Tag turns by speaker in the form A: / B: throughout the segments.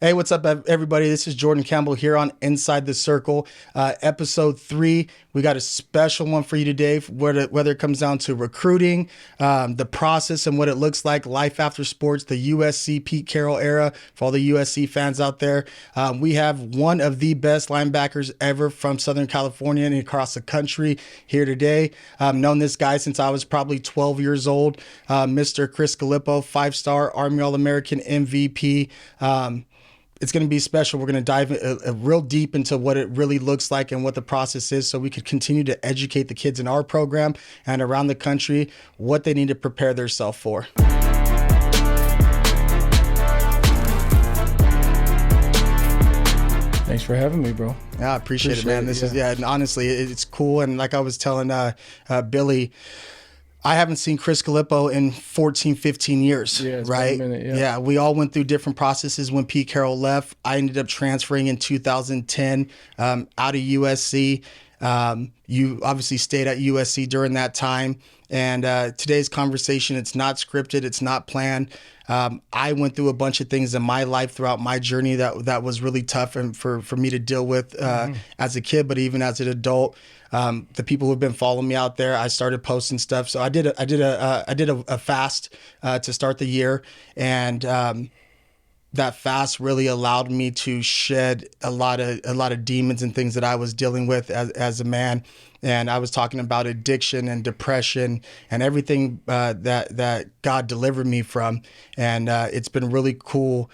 A: Hey, what's up, everybody? This is Jordan Campbell here on Inside the Circle, episode 3. We got a special one for you today, whether it comes down to recruiting, the process and what it looks like, life after sports, the USC Pete Carroll era. For all the USC fans out there, we have one of the best linebackers ever from Southern California and across the country here today. I've known this guy since I was probably 12 years old. Mr. Chris Galippo, 5-star Army All-American MVP. It's going to be special. We're going to dive real deep into what it really looks like and what the process is so we could continue to educate the kids in our program and around the country what they need to prepare themselves for.
B: Thanks for having me, bro.
A: Yeah, I appreciate it, man. This is, and honestly, it's cool. And like I was telling Billy, I haven't seen Chris Galippo in 14, 15 years, right? Yeah, we all went through different processes when Pete Carroll left. I ended up transferring in 2010 out of USC. You obviously stayed at USC during that time. And today's conversation, it's not scripted. It's not planned. I went through a bunch of things in my life throughout my journey that was really tough and for me to deal with as a kid, but even as an adult. The people who've been following me out there, I started posting stuff. So I did a fast to start the year, and that fast really allowed me to shed a lot of demons and things that I was dealing with as a man. And I was talking about addiction and depression and everything that God delivered me from. And it's been really cool.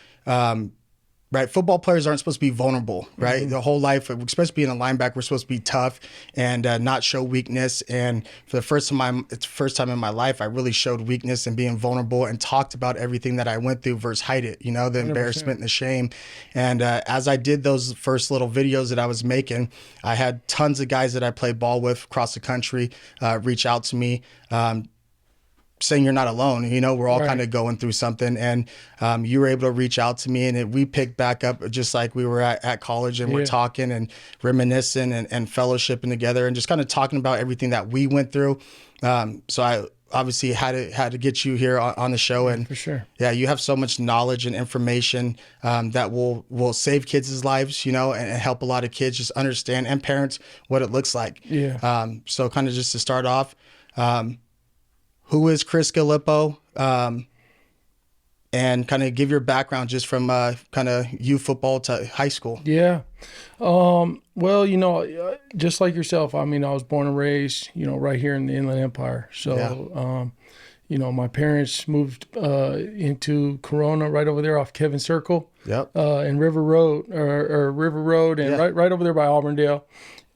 A: Right, football players aren't supposed to be vulnerable, right? Mm-hmm. The whole life, especially being a linebacker, we're supposed to be tough and not show weakness. And for the first time in my life, I really showed weakness and being vulnerable and talked about everything that I went through versus hide it, the 100%. Embarrassment and the shame. And as I did those first little videos that I was making, I had tons of guys that I played ball with across the country reach out to me. Saying you're not alone, we're all kind of going through something, and you were able to reach out to me, and we picked back up just like we were at college, and we're talking and reminiscing and fellowshipping together, and just kind of talking about everything that we went through. So I obviously had to get you here on the show, and
B: for sure,
A: you have so much knowledge and information that will save kids' lives, and help a lot of kids just understand, and parents, what it looks like. So kind of just to start off. Who is Chris Galippo? And kind of give your background just from kind of youth football to high school.
B: Yeah. Well, just like yourself, I was born and raised, right here in the Inland Empire. So, my parents moved into Corona right over there off Kevin Circle.
A: Yep.
B: And River Road and right over there by Auburndale.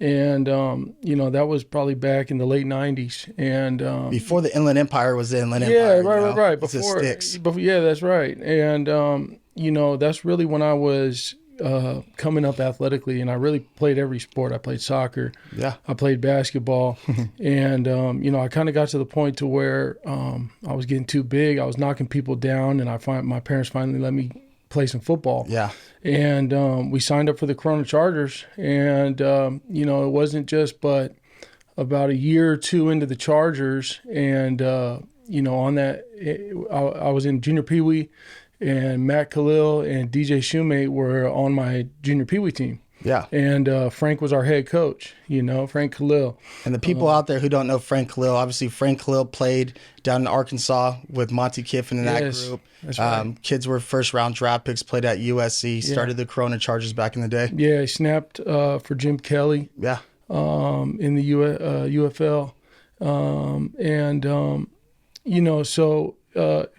B: And, that was probably back in the late 90s. And
A: before the Inland Empire was the Inland Empire.
B: Right.
A: Before sticks.
B: Yeah, that's right. And, that's really when I was coming up athletically, and I really played every sport. I played soccer.
A: Yeah.
B: I played basketball. And, I kind of got to the point to where I was getting too big. I was knocking people down, and my parents finally let me play some football.
A: Yeah.
B: And we signed up for the Corona Chargers. And, it wasn't just but about a year or two into the Chargers. And, on that, I was in junior peewee, and Matt Khalil and DJ Shoemate were on my junior peewee team.
A: Yeah.
B: And Frank was our head coach, Frank Khalil.
A: And the people out there who don't know Frank Khalil, obviously Frank Khalil played down in Arkansas with Monty Kiffin and that group.
B: That's right.
A: Kids were first-round draft picks, played at USC, started the Corona Chargers back in the day.
B: Yeah, he snapped for Jim Kelly.
A: Yeah.
B: In the UFL. So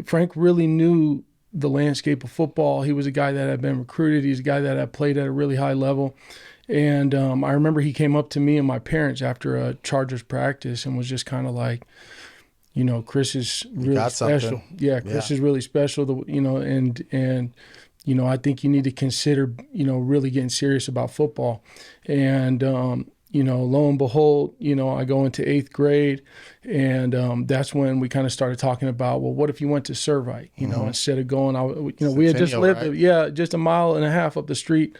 B: Frank really knew the landscape of football. He was a guy that had been recruited. He's a guy that had played at a really high level. And I remember he came up to me and my parents after a Chargers practice and was just kind of like, Chris is really special. Yeah, Chris is really special. And I think you need to consider, really getting serious about football. And lo and behold, I go into 8th grade, and that's when we kind of started talking about, well, what if you went to Servite, instead of going, we had just lived, just a mile and a half up the street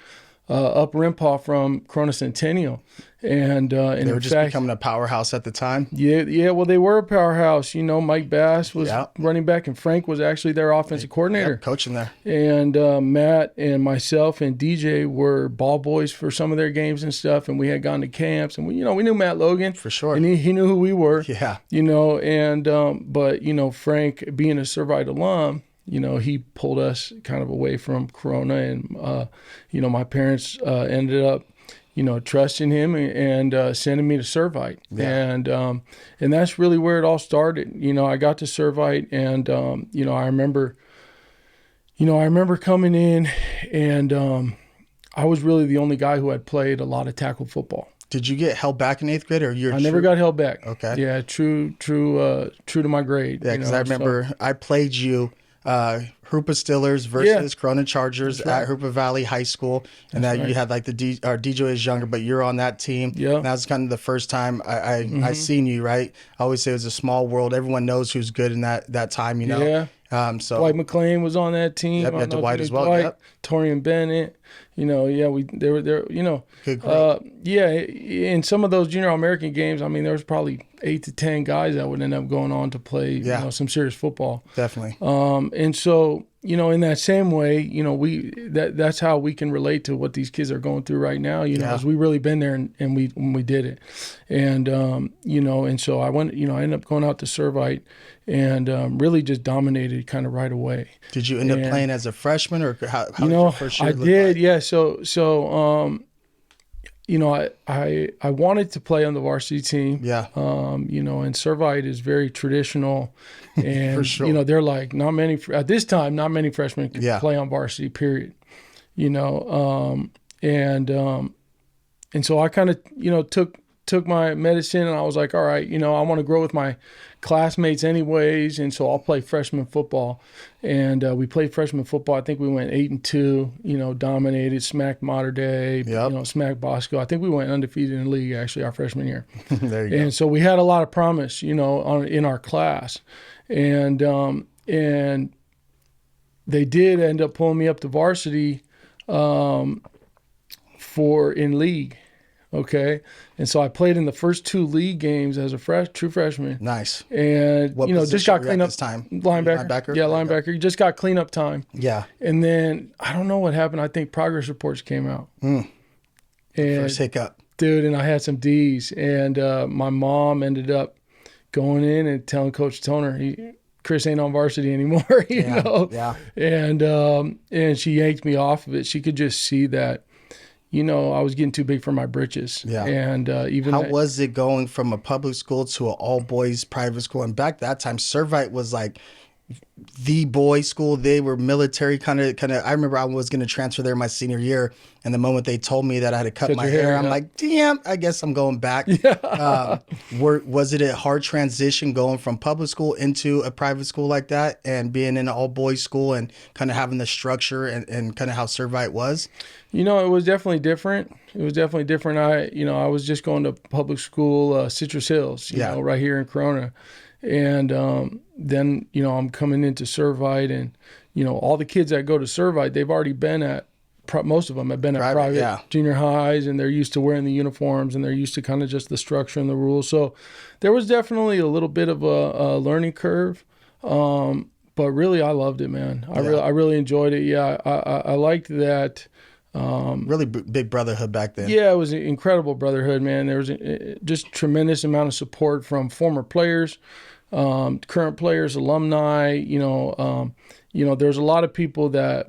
B: up Rimpaw from Corona Centennial. And
A: they were just becoming a powerhouse at the time.
B: Yeah. Well, they were a powerhouse. Mike Bass was running back, and Frank was actually their offensive coordinator,
A: coaching there.
B: And Matt and myself and DJ were ball boys for some of their games and stuff. And we had gone to camps, and we knew Matt Logan
A: for sure,
B: and he knew who we were.
A: Yeah.
B: But Frank being a Servite alum, he pulled us kind of away from Corona, and my parents ended up trusting him and sending me to Servite. Yeah. And that's really where it all started. I got to Servite, and I remember coming in, and I was really the only guy who had played a lot of tackle football.
A: Did you get held back in 8th grade, or
B: I never got held back.
A: Okay.
B: Yeah, true to my grade.
A: Yeah, because I remember I played you Hoopa Stillers versus Corona Chargers at Hoopa Valley High School, and you had like DJ is younger, but you're on that team. Yeah, and that was kind of the first time I seen you. Right, I always say it was a small world. Everyone knows who's good in that time.
B: Yeah.
A: So
B: Dwight McLean was on that team.
A: Yep, had Dwight as well.
B: Dwight,
A: yep.
B: Torian Bennett. They were there.
A: Good
B: in some of those junior All-American games, I mean, there was probably 8 to 10 guys that would end up going on to play, some serious football.
A: Definitely.
B: And so, in that same way, that's how we can relate to what these kids are going through right now, because we really been there and we did it. And, and so I went, I ended up going out to Servite and really just dominated kind of right away.
A: Did you end up playing as a freshman, or how did your first year
B: look like?
A: Yeah.
B: So I wanted to play on the varsity team.
A: Yeah.
B: And Servite is very traditional, and
A: for sure.
B: They're like at this time, not many freshmen could play on varsity. Period. And so I kind of took my medicine, and I was like, all right, I want to grow with my classmates anyways, and so I'll play freshman football. And we played freshman football. I think we went 8-2, dominated, smacked Mater Dei, smacked Bosco. I think we went undefeated in the league actually our freshman year.
A: There you go.
B: And so we had a lot of promise, in our class. And they did end up pulling me up to varsity in league. Okay. And so I played in the first 2 league games as a true freshman.
A: Nice.
B: And, just got clean up
A: time.
B: Linebacker. Yeah, linebacker. You just got cleanup time.
A: Yeah.
B: And then I don't know what happened. I think progress reports came out.
A: And first hiccup.
B: Dude, and I had some D's. And my mom ended up going in and telling Coach Toner, Chris ain't on varsity anymore, you know?
A: Yeah.
B: And she yanked me off of it. She could just see that, I was getting too big for my britches.
A: Yeah.
B: And
A: how was it going from a public school to an all boys private school? And back that time, Servite was like the boys school. They were military kind of. I remember I was going to transfer there my senior year, and the moment they told me that I had to cut my hair, I'm like, damn, I guess I'm going back. Yeah. Was it a hard transition going from public school into a private school like that, and being in an all boys school and kind of having the structure and kind of how Servite was?
B: It was definitely different. I was just going to public school, Citrus Hills, you know, right here in Corona. And then, I'm coming into Servite, and, all the kids that go to Servite, they've already been at, most of them have been at private junior highs, and they're used to wearing the uniforms, and they're used to kind of just the structure and the rules. So there was definitely a little bit of a learning curve. But really, I loved it, man. I really enjoyed it. Yeah, I liked that.
A: Really big brotherhood back then.
B: Yeah, it was an incredible brotherhood, man. There was just tremendous amount of support from former players, current players, alumni. There's a lot of people that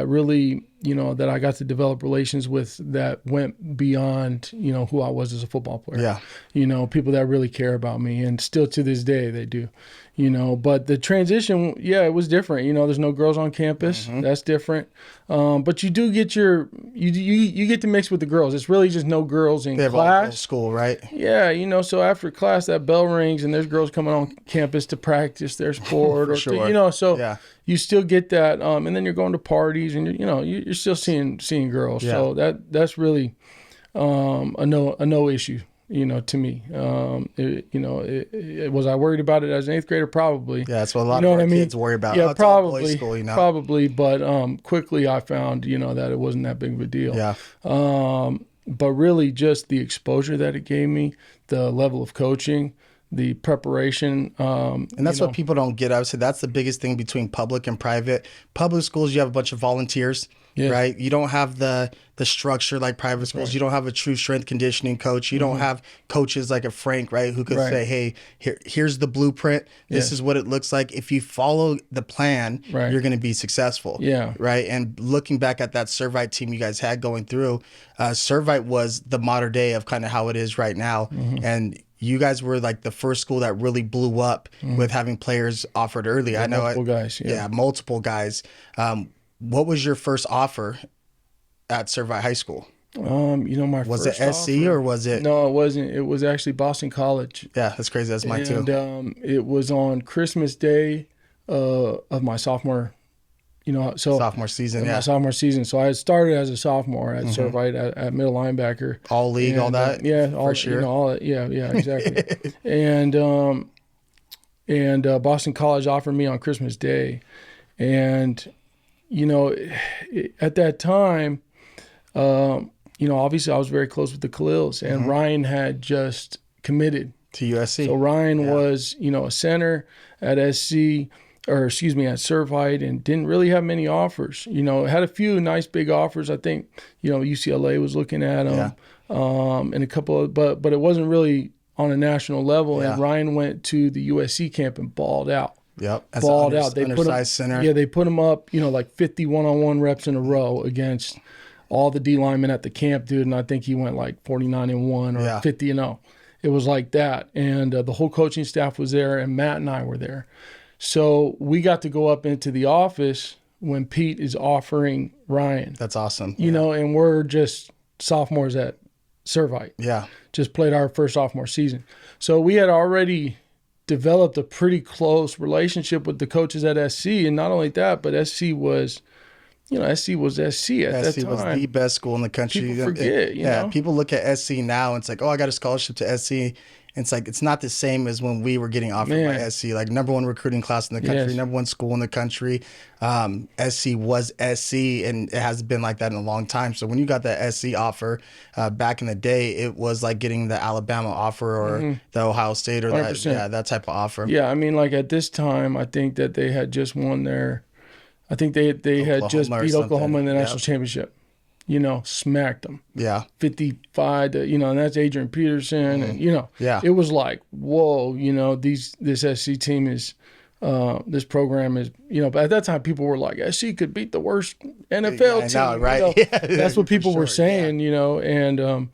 B: really, that I got to develop relations with that went beyond, who I was as a football player. Yeah. People that really care about me, and still to this day they do. But the transition, it was different. There's no girls on campus. Mm-hmm. That's different. But you do get you get to mix with the girls. It's really just no girls in class.
A: School, right?
B: Yeah, so after class that bell rings and there's girls coming on campus to practice their sport you still get that. And then you're going to parties, and you're still seeing girls. Yeah. So that's really a no issue. to me. Was I worried about it as an 8th grader? Probably.
A: Yeah, that's what a lot of our kids worry about.
B: Yeah,
A: oh,
B: probably.
A: Boys school,
B: Probably, but quickly I found, that it wasn't that big of a deal.
A: Yeah.
B: But really just the exposure that it gave me, the level of coaching, the preparation.
A: And that's what people don't get. I would say that's the biggest thing between public and private. Public schools, you have a bunch of volunteers, right? You don't have the structure like private schools. Right. You don't have a true strength conditioning coach. You don't have coaches like a Frank, right, who could say, hey, here's the blueprint. This is what it looks like. If you follow the plan, you're going to be successful.
B: Yeah.
A: Right. And looking back at that Servite team you guys had going through, Servite was the modern day of kind of how it is right now. And you guys were like the first school that really blew up with having players offered early. I know
B: multiple guys.
A: Yeah, multiple guys. What was your first offer at Servite High School?
B: My
A: was
B: first
A: it SC
B: offer,
A: or was it?
B: No, it wasn't. It was actually Boston College.
A: Yeah, that's crazy. That's mine too.
B: And it was on Christmas Day of my sophomore.
A: Sophomore season.
B: My sophomore season. So I had started as a sophomore at Servite at middle linebacker.
A: All league, all that.
B: All sure. All exactly. and Boston College offered me on Christmas Day, and at that time, obviously I was very close with the Khalils, and Ryan had just committed
A: to USC.
B: So Ryan was, a center at SC, or excuse me, at Servite, and didn't really have many offers. Had a few nice big offers. I think, UCLA was looking at him, and a couple of, but it wasn't really on a national level. And Ryan went to the USC camp and balled out.
A: Yep.
B: Balled out. They put him,
A: center.
B: Yeah, they put him up, like 50 one-on-one reps in a row against all the D linemen at the camp, dude. And I think he went like 49-1 or 50-0. It was like that. And the whole coaching staff was there, and Matt and I were there. So we got to go up into the office when Pete is offering Ryan.
A: That's awesome.
B: And we're just sophomores at Servite.
A: Yeah.
B: Just played our first sophomore season. So we had already developed a pretty close relationship with the coaches at SC. And not only that, but SC was, SC was SC at that time.
A: SC was the best school in the country.
B: People forget,
A: people look at SC now and it's like, oh, I got a scholarship to SC. And it's like, it's not the same as when we were getting offered by SC, like #1 recruiting class in the country, #1 school in the country. SC was SC, and it hasn't been like that in a long time. So when you got that SC offer back in the day, it was like getting the Alabama offer or the Ohio State or that type of offer.
B: Yeah, I mean, like at this time, I think that they had just won I think they had just beat Oklahoma in the national championship. Smacked them. Yeah. 55, and that's Adrian Peterson. And, it was like, whoa, this SC team is, this program is, but at that time people were like, SC could beat the worst NFL team.
A: Right?
B: That's what people were saying, and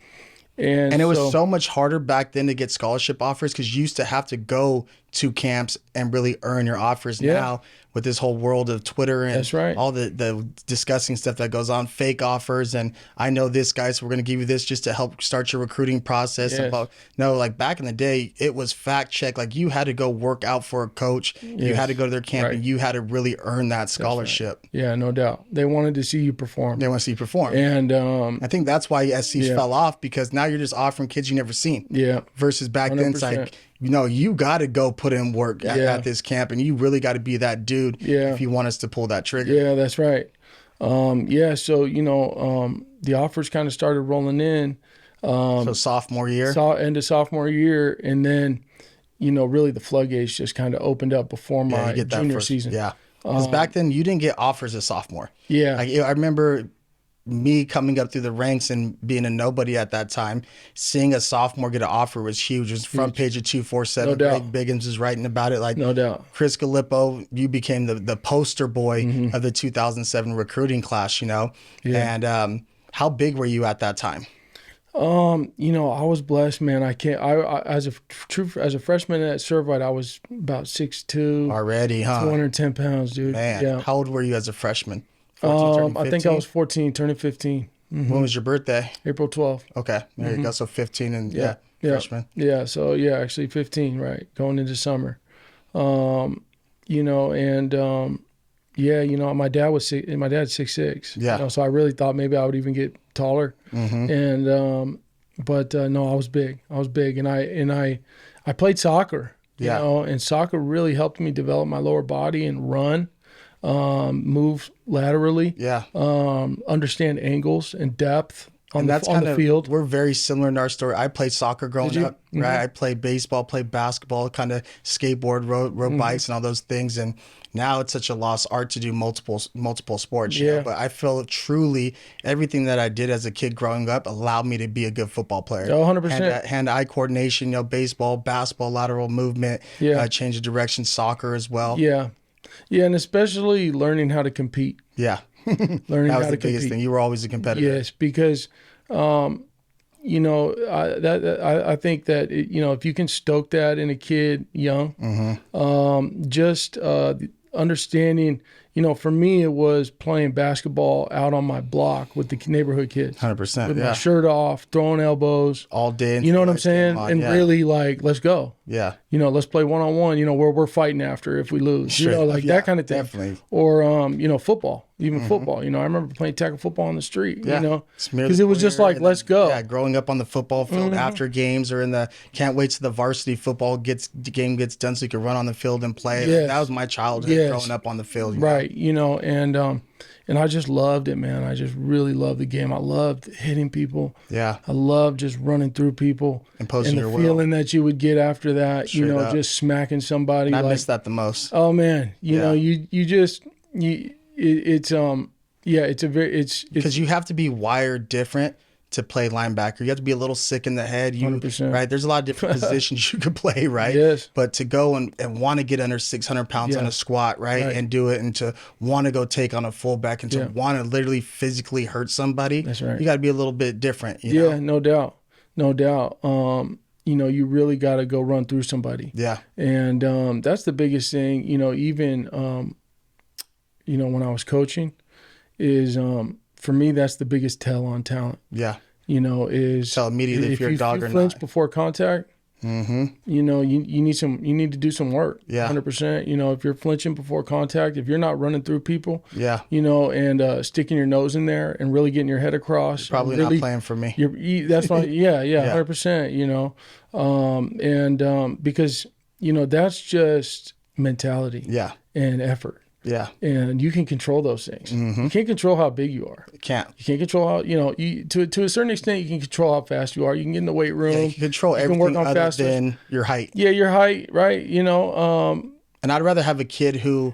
A: it was so much harder back then to get scholarship offers because you used to have to go to camps and really earn your offers. Now with this whole world of Twitter and all the disgusting stuff that goes on, fake offers, and I know this guy, so we're going to give you this just to help start your recruiting process. No, like back in the day, it was fact check. Like you had to go work out for a coach. You had to go to their camp and you had to really earn that scholarship.
B: Yeah, no doubt. They wanted to see you perform.
A: And I think that's why SC fell off, because now you're just offering kids you never seen.
B: Yeah.
A: Versus back 100%. Then it's like, you got to go put in work at this camp, and you really got to be that dude if you want us to pull that trigger.
B: Yeah, that's right. So, the offers kind of started rolling in.
A: So sophomore year?
B: End of sophomore year, and then, really the floodgates just kind of opened up before my junior season.
A: Yeah, because back then you didn't get offers as sophomore.
B: Yeah.
A: Like, I remember me coming up through the ranks and being a nobody at that time, seeing a sophomore get an offer was huge. It was front page of 247.
B: No
A: Greg Biggins was writing about it. Like,
B: no doubt.
A: Chris Galippo, you became the poster boy of the 2007 recruiting class, And how big were you at that time?
B: I was blessed, man. As a freshman at Servite, I was about 6'2".
A: Already, huh?
B: 210 pounds, dude.
A: Man,
B: yeah.
A: How old were you as a freshman?
B: 14, I think I was 14, turning 15.
A: When was your birthday?
B: April 12th.
A: Okay, there you go. So 15 and freshman.
B: Yeah, so actually 15, right? Going into summer. My dad was my dad's 6'6".
A: Yeah.
B: So I really thought maybe I would even get taller. And But no, I was big. And I played soccer, you know, and soccer really helped me develop my lower body and run, move laterally, understand angles and depth on the field.
A: We're very similar in our story. I played soccer growing up, right? I played baseball, played basketball, kind of skateboard, rode bikes and all those things. And now it's such a lost art to do multiple sports. You know? But I feel truly everything that I did as a kid growing up allowed me to be a good football player.
B: 100%.
A: Hand-eye coordination, you know, baseball, basketball, lateral movement, change of direction, soccer as well.
B: Yeah, and especially learning how to compete.
A: Yeah.
B: Learning
A: that was
B: how
A: the
B: to
A: biggest
B: compete.
A: thing. You were always a competitor.
B: Yes, because you know, I think that you know, if you can stoke that in a kid young, just understanding. You know, for me, it was playing basketball out on my block with the neighborhood kids.
A: 100%.
B: With my shirt off, throwing elbows.
A: All day.
B: You know what I'm saying? And really, like, let's go.
A: Yeah.
B: You know, let's play one-on-one, you know, where we're fighting after if we lose. You know, like that kind of thing.
A: Definitely.
B: Or, you know, football. Even football. You know, I remember playing tackle football on the street, you know. Because it was just like, let's go.
A: Yeah, growing up on the football field after games or in the can't wait till the varsity football game gets done so you can run on the field and play.
B: Yes.
A: Like, that was my childhood growing up on the field.
B: Right. You know, and I just loved it, man. I just really loved the game. I loved hitting people.
A: Yeah.
B: I loved just running through people.
A: Imposing
B: and the feeling that you would get after that, you know, just smacking somebody.
A: And I miss that the most.
B: Oh man. You know, it's
A: because you have to be wired different to play linebacker. You have to be a little sick in the head.
B: 100%.
A: Right? There's a lot of different positions you could play, right?
B: Yes.
A: But to go and want to get under 600 pounds on a squat, right? And do it, and to want to go take on a fullback, and to want to literally physically hurt somebody.
B: That's right.
A: You got to be a little bit different. You know?
B: No doubt. No doubt. You know, you really got to go run through somebody.
A: Yeah.
B: And that's the biggest thing, you know, even, you know, when I was coaching is, for me, that's the biggest tell on talent.
A: Yeah.
B: You know, is
A: tell immediately if you're a dog or not.
B: If you flinch before contact, you know, you need to do some work.
A: Yeah.
B: 100%. You know, if you're flinching before contact, if you're not running through people,
A: you
B: know, and sticking your nose in there and really getting your head across,
A: you're probably not playing for me.
B: That's why, 100%. You know, because you know that's just mentality. And effort.
A: Yeah.
B: And you can control those things. You can't control how big you are.
A: You can't.
B: You can't control how, you know, to a certain extent, you can control how fast you are. You can get in the weight room.
A: Yeah, you can control everything other than your height.
B: Yeah, your height, right? You know.
A: And I'd rather have a kid who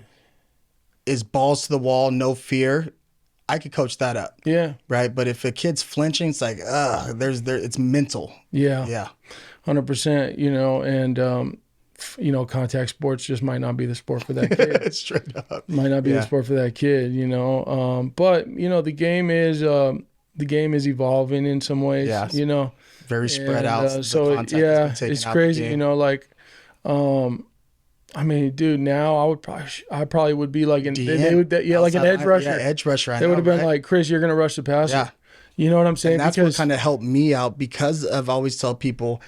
A: is balls to the wall, no fear. I could coach that up.
B: Yeah.
A: Right? But if a kid's flinching, it's like, it's mental.
B: Yeah.
A: Yeah.
B: 100%, you know, and, you know, contact sports just might not be the sport for that kid.
A: Straight up.
B: Might not be the sport for that kid, you know. But, you know, the game is evolving in some ways, you know.
A: Very spread out.
B: So, it's crazy, you know, like, I mean, dude, now I probably would be like an like an edge rusher.
A: Yeah, edge rusher.
B: They would have been like, Chris, you're going to rush the passer.
A: Yeah.
B: You know what I'm saying?
A: And that's what kind of helped me out, because I've always tell people,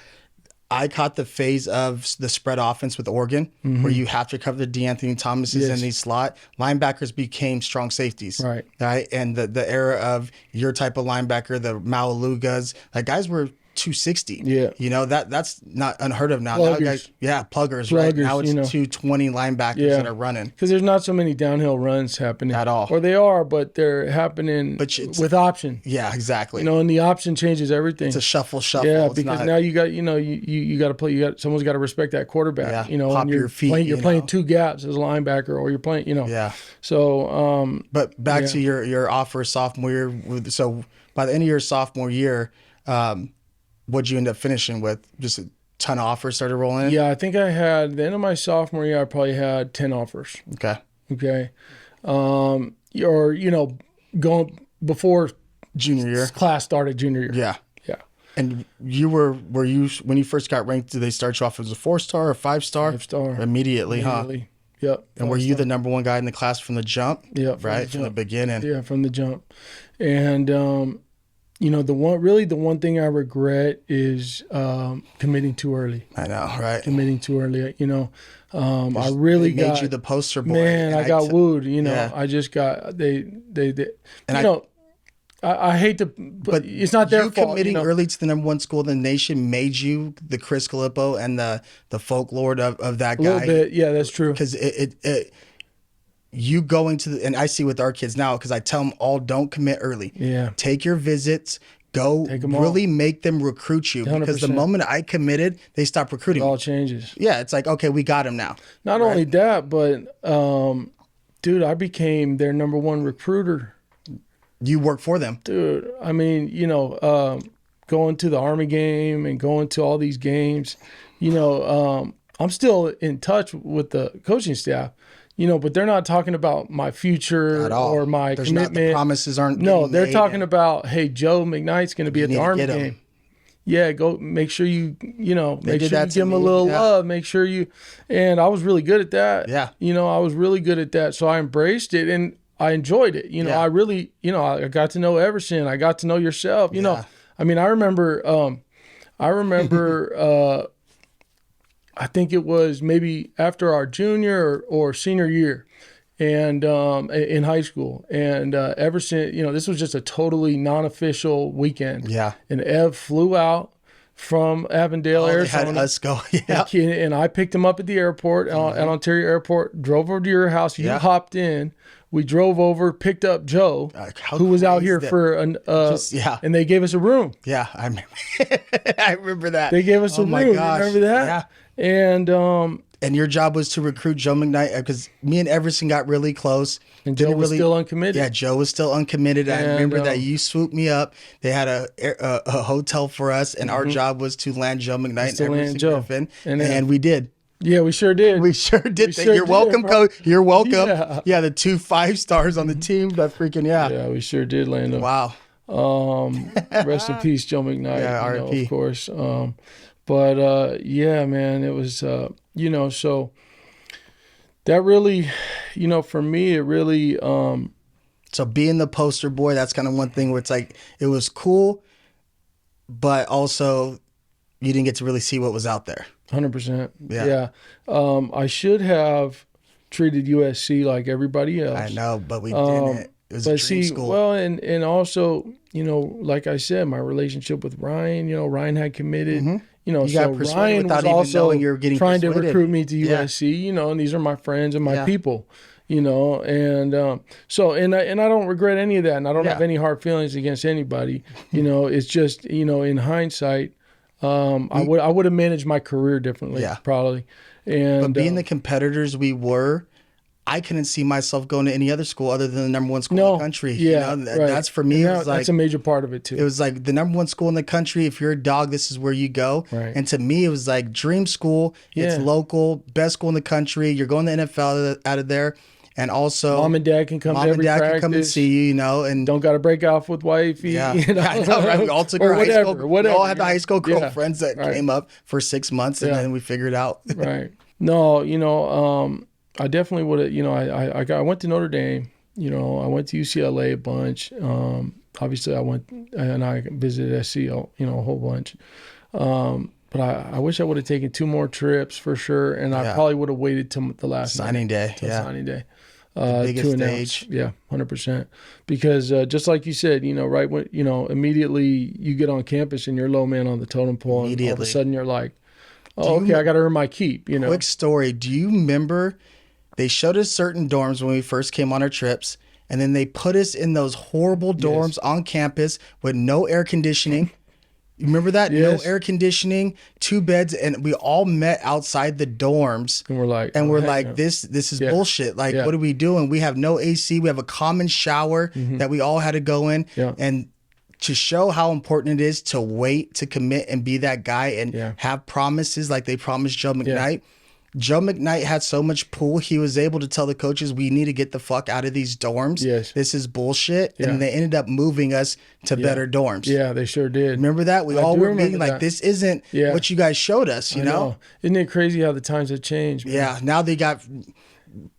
A: I caught the phase of the spread offense with Oregon, where you have to cover the DeAnthony Thomases in these slot. Linebackers became strong safeties. Right. And the era of your type of linebacker, the Maualugas, like guys were 260. Yeah. You know, that's not unheard of now.
B: Pluggers.
A: Pluggers, right? Now it's 220 linebackers that are running.
B: Because there's not so many downhill runs happening.
A: At all.
B: Or they are, but they're happening with option.
A: Yeah, exactly.
B: You know, and the option changes everything.
A: It's a shuffle.
B: Yeah, because now you got, you know, you got to play, someone's got to respect that quarterback.
A: Yeah.
B: You know,
A: pop your feet.
B: You're playing two gaps as a linebacker, or you're playing, you know.
A: Yeah.
B: So,
A: but back to your offer sophomore year. So by the end of your sophomore year, what'd you end up finishing with? Just a ton of offers started rolling in?
B: Yeah, I think I had, the end of my sophomore year, I probably had 10 offers. Okay. Or, you know, going before
A: junior year.
B: Class started junior year.
A: Yeah. And were you, when you first got ranked, did they start you off as a 4-star or 5-star?
B: 5-star.
A: Immediately, huh?
B: Yep.
A: And were you the number one guy in the class from the jump?
B: Yep.
A: From the beginning.
B: Yeah, from the jump. And, you know, the one thing I regret is committing too early.
A: I know, right?
B: Committing too early. You know, I really
A: made you the poster boy.
B: Man, I got wooed. You know, I just got they. And I hate to, but it's not their fault.
A: Committing early to the #1 school in the nation made you the Chris Galippo and the folklore of that guy.
B: A little bit, yeah, that's true.
A: Because you going to and I see with our kids now, because I tell them all, don't commit early.
B: Yeah,
A: take your visits. Go really make them recruit you 100%. Because the moment I committed, they stopped recruiting.
B: It all changes.
A: Yeah, it's like, okay, we got him now.
B: Not only that, but dude, I became their #1 recruiter.
A: You work for them,
B: dude. I mean, going to the Army game and going to all these games, I'm still in touch with the coaching staff. But they're not talking about my future or my commitment.
A: The promises aren't.
B: No, they're talking about, hey, Joe McKnight's going to be at the Army game. Yeah, go make sure you make sure you give him a little love. Make sure you, and I was really good at that.
A: Yeah,
B: I was really good at that. So I embraced it and I enjoyed it. I really, I got to know Everson. I got to know yourself. I mean, I remember. I think it was maybe after our junior or senior year, and in high school. And Everson, this was just a totally non-official weekend.
A: Yeah.
B: And Ev flew out from Avondale, Arizona.
A: They had us go.
B: Yeah. And I picked him up at the airport, at Ontario Airport, drove over to your house. You hopped in. We drove over, picked up Joe, who was out here for and they gave us a room.
A: Yeah, I remember. I remember that.
B: They gave us a room. My gosh. Remember that?
A: Yeah.
B: And
A: your job was to recruit Joe McKnight, because me and Everson got really close.
B: And Joe was still uncommitted.
A: Yeah, Joe was still uncommitted. I remember that you swooped me up. They had a hotel for us, and our job was to land Joe McKnight and Everson Griffin, and we did.
B: Yeah, we sure did.
A: You're welcome, coach. You're welcome. Yeah, the 2 5-stars on the team. That freaking
B: Yeah, we sure did land them.
A: Wow.
B: Rest in peace, Joe McKnight.
A: Yeah, R.I.P.
B: Of course. But yeah, man, it was so that really, for me, it really.
A: So being the poster boy, that's kind of one thing where it's like it was cool, but also you didn't get to really see what was out there.
B: 100%. Yeah. I should have treated USC like everybody else.
A: I know, but we didn't. It was a dream school.
B: Well, and also, like I said, my relationship with Ryan, Ryan had committed.
A: Mm-hmm.
B: So Ryan was also trying to recruit me to USC, and these are my friends and my people, and so I don't regret any of that, and I don't have any hard feelings against anybody. It's just, in hindsight, I would have managed my career differently, probably. But
A: being the competitors we were, I couldn't see myself going to any other school other than the #1 school in the country.
B: Yeah,
A: that's for me. It was
B: that's a major part of it too.
A: It was like the #1 school in the country. If you're a dog, this is where you go.
B: Right.
A: And to me, it was like dream school. It's local, best school in the country. You're going to the NFL out of there. And also,
B: mom and dad can come to every practice.
A: Can come and see you, and
B: don't got to break off with wifey.
A: Yeah, I know, right? We all took our high school. We all had the high school girlfriends that came up for 6 months, and then we figured out.
B: Right. No, I definitely would have. I went to Notre Dame. I went to UCLA a bunch. Obviously, I went and I visited SC. A whole bunch. But I wish I would have taken 2 more trips for sure, and I probably would have waited till the last
A: signing day.
B: Signing day.
A: The biggest stage.
B: Yeah, 100%. Because just like you said, right when immediately you get on campus and you're low man on the totem pole, and all of a sudden you're like, oh, okay, I got to earn my keep.
A: Quick story. Do you remember they showed us certain dorms when we first came on our trips, and then they put us in those horrible dorms on campus with no air conditioning? You remember that?
B: Yes.
A: No air conditioning, 2 beds, and we all met outside the dorms.
B: And we're like,
A: this is bullshit. Like, what are we doing? We have no AC. We have a common shower that we all had to go in.
B: Yeah.
A: And to show how important it is to wait, to commit, and be that guy and have promises like they promised Joe McKnight. Joe McKnight had so much pull, he was able to tell the coaches, we need to get the fuck out of these dorms.
B: Yes.
A: This is bullshit. Yeah. And they ended up moving us to better dorms.
B: Yeah, they sure did.
A: Remember that? We all were being like, this isn't what you guys showed us, you know?
B: Isn't it crazy how the times have changed? Man?
A: Yeah, now they got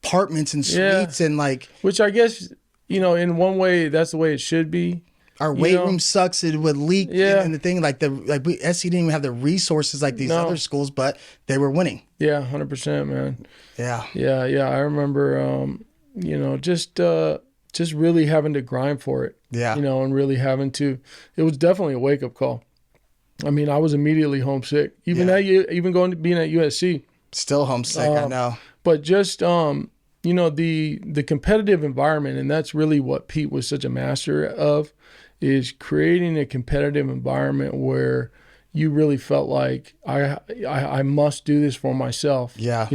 A: apartments and suites and like...
B: Which I guess, in one way, that's the way it should be.
A: Our weight room sucks. It would leak. And the thing, SC didn't even have the resources like these other schools, but they were winning.
B: Yeah, 100%, man.
A: Yeah.
B: Yeah. I remember, just just really having to grind for it.
A: Yeah.
B: And really having to, it was definitely a wake up call. I mean, I was immediately homesick, even being at USC.
A: Still homesick, I know.
B: But just, the competitive environment, and that's really what Pete was such a master of, is creating a competitive environment where you really felt like I must do this for myself.
A: Yeah.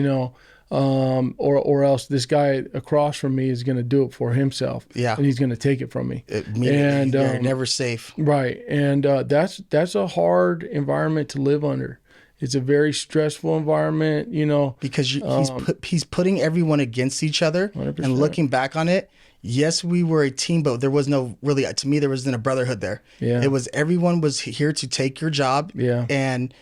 B: Or else this guy across from me is going to do it for himself.
A: Yeah.
B: And he's going to take it from me.
A: And you're never safe.
B: Right. And that's a hard environment to live under. It's a very stressful environment,
A: because he's putting everyone against each other.
B: 100%.
A: And looking back on it, yes, we were a team, but there was no really, to me, there wasn't a brotherhood there.
B: Yeah.
A: It was everyone was here to take your job.
B: Yeah.
A: And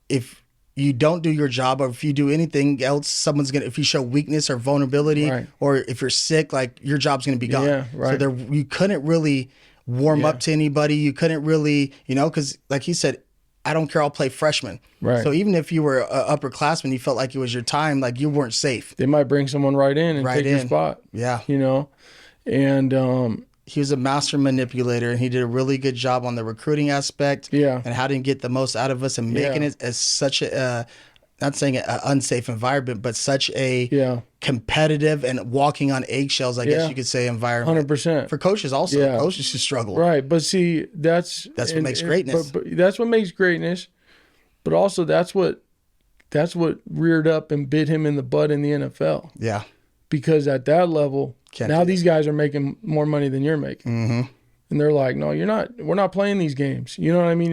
A: if you don't do your job, or if you do anything else, if you show weakness or vulnerability,
B: right.
A: or if you're sick, like your job's going to be gone.
B: Yeah, right.
A: So you couldn't really warm up to anybody. You couldn't really, because like he said, I don't care, I'll play freshman.
B: Right.
A: So even if you were an upperclassman, you felt like it was your time, like you weren't safe.
B: They might bring someone right in and take your spot.
A: Yeah.
B: And
A: he was a master manipulator, and he did a really good job on the recruiting aspect.
B: Yeah.
A: And how to get the most out of us and making it as such a, not saying an unsafe environment, but such a competitive and walking on eggshells, I guess you could say, environment.
B: 100%.
A: For coaches also. Yeah. Coaches should struggle.
B: Right. But see, that's
A: what makes greatness.
B: But that's what makes greatness. But also that's what reared up and bit him in the butt in the NFL.
A: Yeah.
B: Because at that level, now these guys are making more money than you're making.
A: Mm-hmm.
B: And they're like, no, you're not. We're not playing these games. You know what I mean?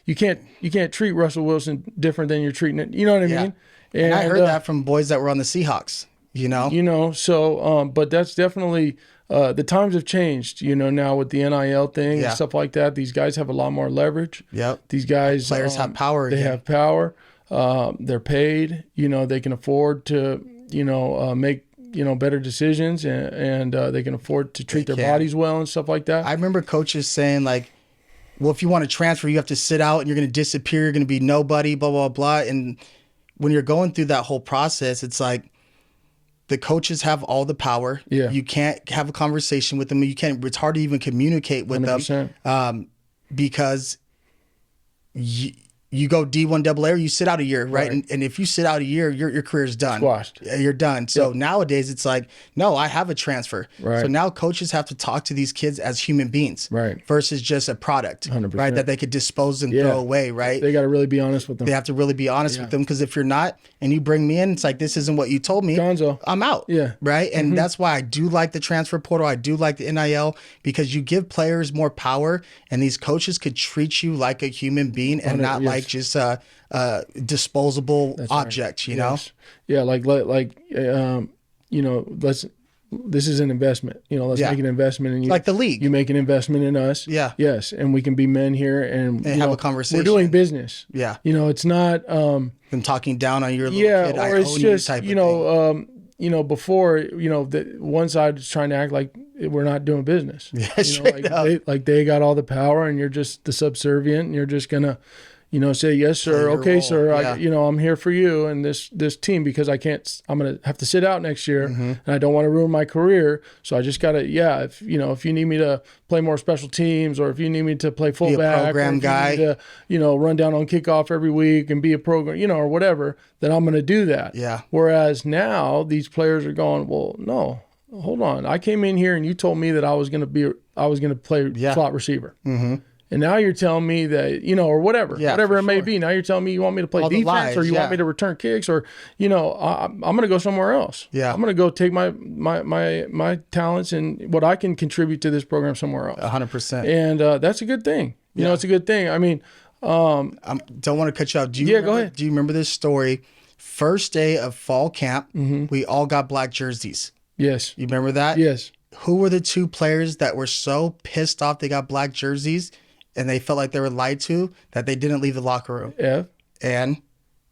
B: You can't treat Russell Wilson different than you're treating it. You know what I mean?
A: And I heard that from boys that were on the Seahawks.
B: So but that's definitely the times have changed. Now with the NIL thing and stuff like that, these guys have a lot more leverage.
A: Yep.
B: These guys,
A: players have power.
B: They have power. They're paid. They can afford to make better decisions, and they can afford to treat their bodies well and stuff like that.
A: I remember coaches saying, like, well, if you want to transfer, you have to sit out and you're going to disappear. You're going to be nobody, blah, blah, blah. And when you're going through that whole process, it's like the coaches have all the power.
B: Yeah.
A: You can't have a conversation with them. It's hard to even communicate with
B: 100%.
A: them because you go D1 AA or you sit out a year, right? And if you sit out a year, your career's done.
B: Squashed.
A: You're done. So nowadays it's like, no, I have a transfer.
B: Right.
A: So now coaches have to talk to these kids as human beings,
B: right,
A: versus just a product,
B: 100%.
A: right, that they could dispose and throw away, right?
B: They got to really be honest with them.
A: They have to really be honest with them, because if you're not and you bring me in, it's like, this isn't what you told me.
B: Gonzo.
A: I'm out.
B: Yeah.
A: Right? And that's why I do like the transfer portal. I do like the NIL, because you give players more power, and these coaches could treat you like a human being and not like just a disposable object, you know?
B: Yeah, this is an investment. Let's make an investment in you.
A: Like the league.
B: You make an investment in us.
A: Yeah.
B: Yes, and we can be men here and
A: have a conversation.
B: We're doing business.
A: Yeah.
B: It's not
A: them talking down on your little kid.
B: Or it's just before that one side is trying to act like we're not doing business.
A: Yeah,
B: they got all the power and you're just the subservient, and you're just gonna say yes sir, okay sir, I'm here for you and this team, because I'm gonna have to sit out next year, and I don't want to ruin my career, so I just gotta if you need me to play more special teams, or if you need me to play fullback,
A: be a program guy,
B: to, run down on kickoff every week and be a program, or whatever, then I'm gonna do that.
A: Yeah.
B: Whereas now these players are going, well, no, hold on, I came in here and you told me that I was gonna play slot receiver. Mm-hmm. And now you're telling me that, or whatever it may be. Now you're telling me you want me to play all defense, or you want me to return kicks, or, I'm going to go somewhere else.
A: Yeah.
B: I'm going to go take my talents and what I can contribute to this program somewhere else.
A: 100%.
B: And that's a good thing. It's a good thing. I mean,
A: don't want to cut you off.
B: Go ahead.
A: Do you remember this story? First day of fall camp, we all got black jerseys.
B: Yes.
A: You remember that?
B: Yes.
A: Who were the two players that were so pissed off they got black jerseys and they felt like they were lied to, that they didn't leave the locker room?
B: Ev
A: and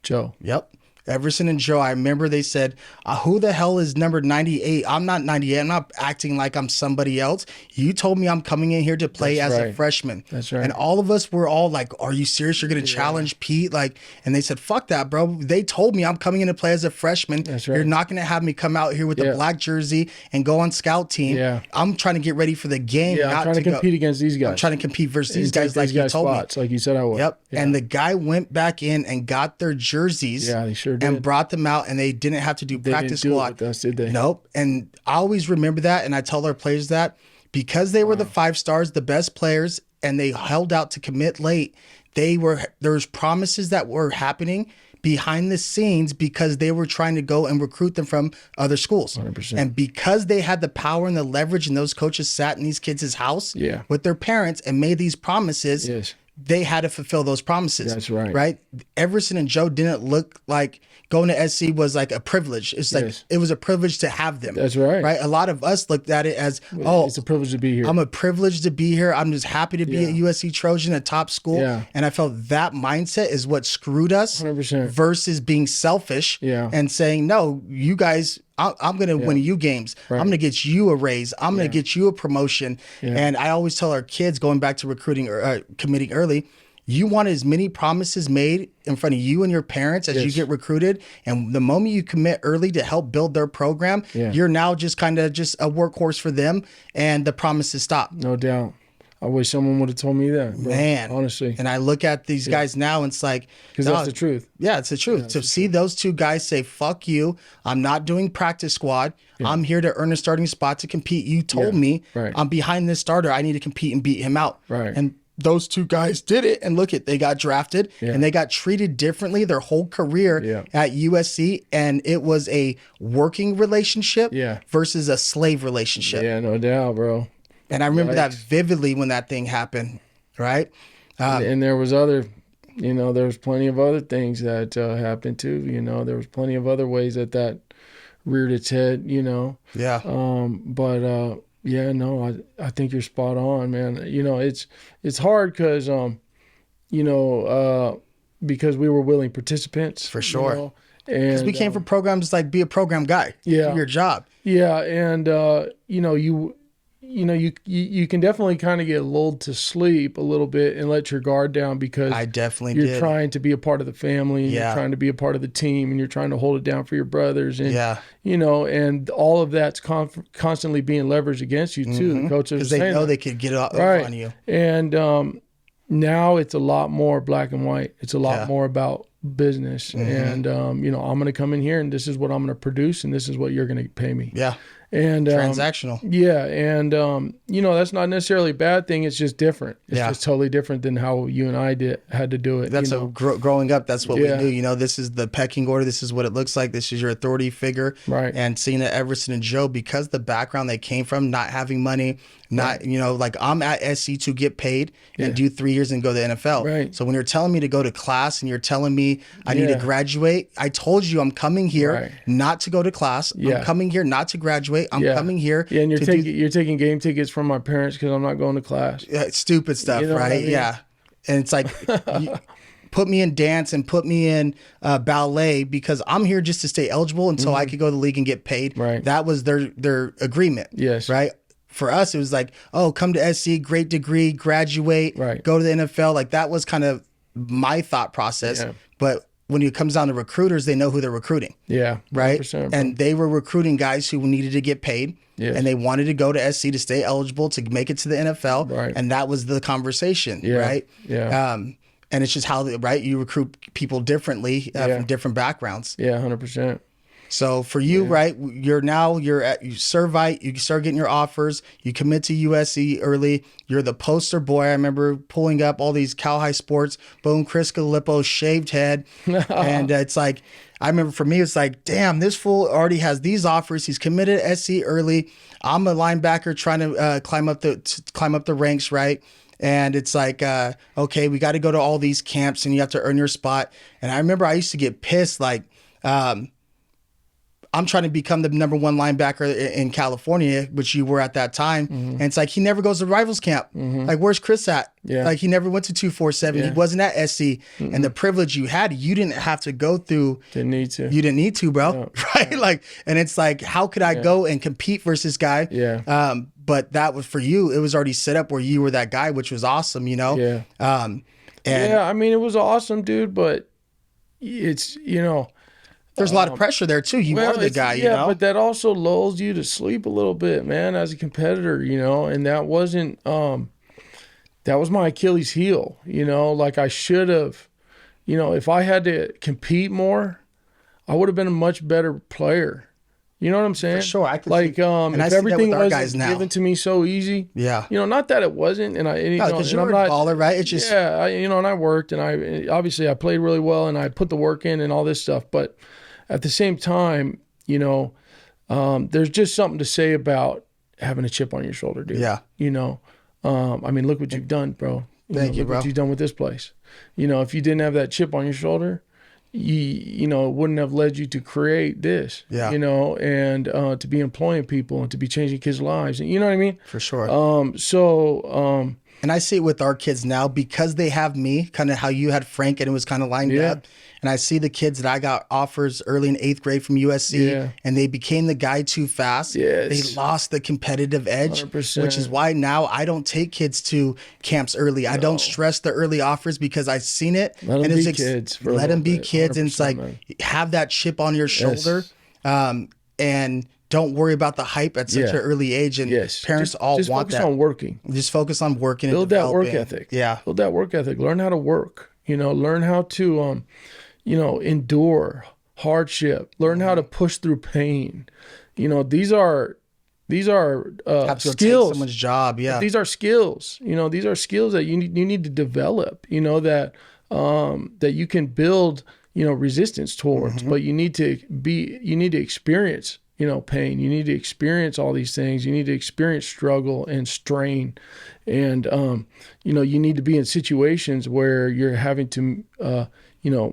B: Joe.
A: Yep. Everson and Joe, I remember they said, who the hell is number 98? I'm not 98. I'm not acting like I'm somebody else. You told me I'm coming in here to play as a freshman.
B: That's right.
A: And all of us were all like, are you serious? You're going to challenge Pete? Like, and they said, fuck that, bro. They told me I'm coming in to play as a freshman.
B: That's right.
A: You're not going to have me come out here with the black jersey and go on scout team.
B: Yeah.
A: I'm trying to get ready for the game.
B: Yeah, I'm trying to compete against these guys.
A: I'm trying to compete versus these guys like you told me.
B: Like you said I would.
A: Yep. Yeah. And the guy went back in and got their jerseys.
B: Yeah, they sure did.
A: And brought them out, and they didn't have to do practice squad.
B: With us, did they?
A: Nope. And I always remember that, and I tell our players that because they were the 5 stars, the best players, and they held out to commit late, there's promises that were happening behind the scenes because they were trying to go and recruit them from other schools.
B: 100%.
A: And because they had the power and the leverage, and those coaches sat in these kids' house with their parents and made these promises, they had to fulfill those promises.
B: That's right.
A: Right? Everson and Joe didn't look like going to SC was like a privilege. It's like it was a privilege to have them.
B: That's right.
A: Right? A lot of us looked at it as,
B: it's a privilege to be here.
A: I'm a privilege to be here. I'm just happy to be at USC Trojan, a top school.
B: Yeah.
A: And I felt that mindset is what screwed us
B: 100%.
A: Versus being selfish and saying, no, you guys, I'm going to win you games. Right. I'm going to get you a raise. I'm going to get you a promotion. And I always tell our kids, going back to recruiting or committing early, you want as many promises made in front of you and your parents as you get recruited. And the moment you commit early to help build their program, you're now just kind of just a workhorse for them, and the promises stop.
B: No doubt. I wish someone would have told me that, bro. Man. Honestly.
A: And I look at these guys now, and it's like,
B: because that's the truth.
A: Yeah, it's the truth. Yeah, to see those two guys say, fuck you, I'm not doing practice squad. I'm here to earn a starting spot to compete. You told me I'm behind this starter. I need to compete and beat him out.
B: Right.
A: And those two guys did it, and look at, they got drafted and they got treated differently their whole career at USC, and it was a working relationship versus a slave relationship.
B: Yeah, no doubt, bro.
A: And I remember that vividly when that thing happened, right?
B: And there was other, there was plenty of other things that happened too. There was plenty of other ways that reared its head,
A: Yeah.
B: Yeah, no, I think you're spot on, man. It's hard because, because we were willing participants.
A: For sure.
B: Because
A: we came from programs like be a program guy.
B: Yeah.
A: Do your job.
B: Yeah, and, you can definitely kind of get lulled to sleep a little bit and let your guard down because
A: I definitely
B: you're trying to be a part of the family, and you're trying to be a part of the team, and you're trying to hold it down for your brothers, and and all of that's constantly being leveraged against you too. The coaches,
A: because they know they could get up on you.
B: And now it's a lot more black and white. It's a lot more about business, and I'm going to come in here, and this is what I'm going to produce, and this is what you're going to pay me.
A: Yeah.
B: And
A: transactional.
B: Yeah. And, that's not necessarily a bad thing. It's just different. It's just totally different than how you and I had to do it.
A: That's growing up. That's what we do. This is the pecking order. This is what it looks like. This is your authority figure.
B: Right.
A: And seeing that Everson and Joe, because the background they came from, not having money, like I'm at SC to get paid and do 3 years and go to the NFL.
B: Right.
A: So when you're telling me to go to class and you're telling me I need to graduate, I told you I'm coming here not to go to class. I'm coming here not to graduate. I'm coming here.
B: Yeah, and you're taking game tickets from my parents because I'm not going to class.
A: Yeah, stupid stuff, right? I mean? Yeah. And it's like, put me in dance and put me in ballet because I'm here just to stay eligible until I could go to the league and get paid.
B: Right.
A: That was their agreement.
B: Yes.
A: Right. For us, it was like, come to SC, great degree, graduate, go to the NFL. Like that was kind of my thought process. Yeah. But when it comes down to recruiters, they know who they're recruiting.
B: Yeah.
A: Right. And they were recruiting guys who needed to get paid. Yes. And they wanted to go to SC to stay eligible to make it to the NFL.
B: Right.
A: And that was the conversation.
B: Yeah.
A: Right.
B: Yeah.
A: And it's just how, you recruit people differently from different backgrounds.
B: Yeah. 100%.
A: So for you, right, you're at Servite, you start getting your offers, you commit to USC early, you're the poster boy. I remember pulling up all these Cal-High sports, boom, Chris Galippo, shaved head. And it's like, I remember for me, it's like, damn, this fool already has these offers. He's committed to SC early. I'm a linebacker trying to climb up the ranks, right? And it's like, okay, we got to go to all these camps and you have to earn your spot. And I remember I used to get pissed, like, I'm trying to become the number one linebacker in California, which you were at that time. And it's like, he never goes to rivals camp. Like, where's Chris at?
B: Yeah.
A: Like, he never went to 247. He wasn't at SC. And the privilege you had, you didn't have to go through.
B: Didn't need to.
A: You didn't need to, bro. Right? Like, and it's like, how could I go and compete versus this guy?
B: Yeah.
A: But that was for you. It was already set up where you were that guy, which was awesome, you know?
B: Yeah.
A: And
B: I mean, it was awesome, dude, but it's,
A: there's a lot of pressure there too. You are the guy, you know?
B: Yeah, but that also lulls you to sleep a little bit, man, as a competitor, and that wasn't, that was my Achilles heel, like I should have, if I had to compete more, I would have been a much better player. You know what I'm saying?
A: For sure. I could
B: like,
A: and
B: if
A: I see
B: everything
A: that with our
B: was
A: guys now.
B: given to me so easy,
A: not
B: that it wasn't,
A: because you're a baller, right? It's just,
B: and I worked, and I played really well, and I put the work in and all this stuff, but at the same time, there's just something to say about having a chip on your shoulder, dude.
A: Yeah.
B: I mean, look what you've done, bro.
A: Thank you,
B: look
A: bro.
B: What you've done with this place. If you didn't have that chip on your shoulder, it wouldn't have led you to create this.
A: Yeah.
B: And to be employing people and to be changing kids' lives. And you know what I mean?
A: For sure.
B: And
A: I see it with our kids now because they have me, kind of how you had Frank and it was kind of lined up. And I see the kids that I got offers early in 8th grade from USC and they became the guy too fast.
B: Yes.
A: They lost the competitive edge,
B: 100%.
A: which is why now I don't take kids to camps early. I don't stress the early offers because I've seen it.
B: Let them be kids.
A: Let them be kids. And it's like, have that chip on your shoulder. And don't worry about the hype at such an early age. And parents
B: just
A: want that.
B: Just focus on working.
A: Just focus on working.
B: Build that work ethic.
A: Yeah.
B: Build that work ethic. Learn how to work. Learn how to, endure hardship. Learn how to push through pain. These are
A: have to
B: skills.
A: Take someone's job. Yeah.
B: These are skills. These are skills that you need to develop. That you can build. Resistance towards. But you need to experience. Pain. You need to experience all these things. You need to experience struggle and strain. And, you need to be in situations where you're having to,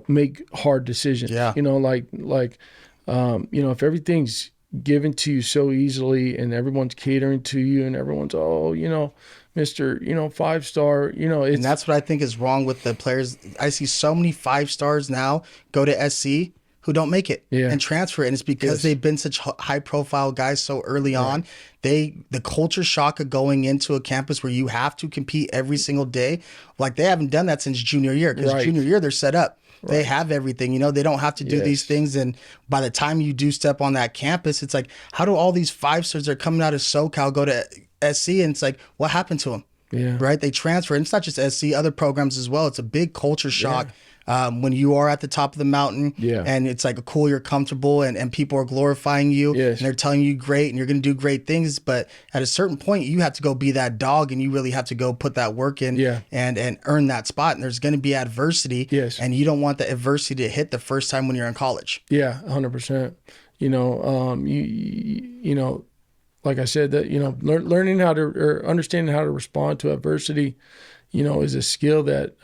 B: make hard decisions.
A: Yeah.
B: If everything's given to you so easily and everyone's catering to you and everyone's, Mr. 5-star,
A: and that's what I think is wrong with the players. I see so many 5-stars now go to SC who don't make it and transfer it. And it's because they've been such high profile guys so early on. The culture shock of going into a campus where you have to compete every single day. Like they haven't done that since junior year because junior year they're set up. They have everything, they don't have to do these things. And by the time you do step on that campus, it's like, how do all these 5-stars that are coming out of SoCal go to SC? And it's like, what happened to them?
B: Yeah.
A: Right. They transfer. And it's not just SC, other programs as well. It's a big culture shock. When you are at the top of the mountain and it's like cool, you're comfortable and people are glorifying you and they're telling you great and you're going to do great things. But at a certain point, you have to go be that dog and you really have to go put that work in and earn that spot. And there's going to be adversity and you don't want the adversity to hit the first time when you're in college.
B: Yeah, 100%. Like I said, that, learning how to, or understanding how to respond to adversity, is a skill that,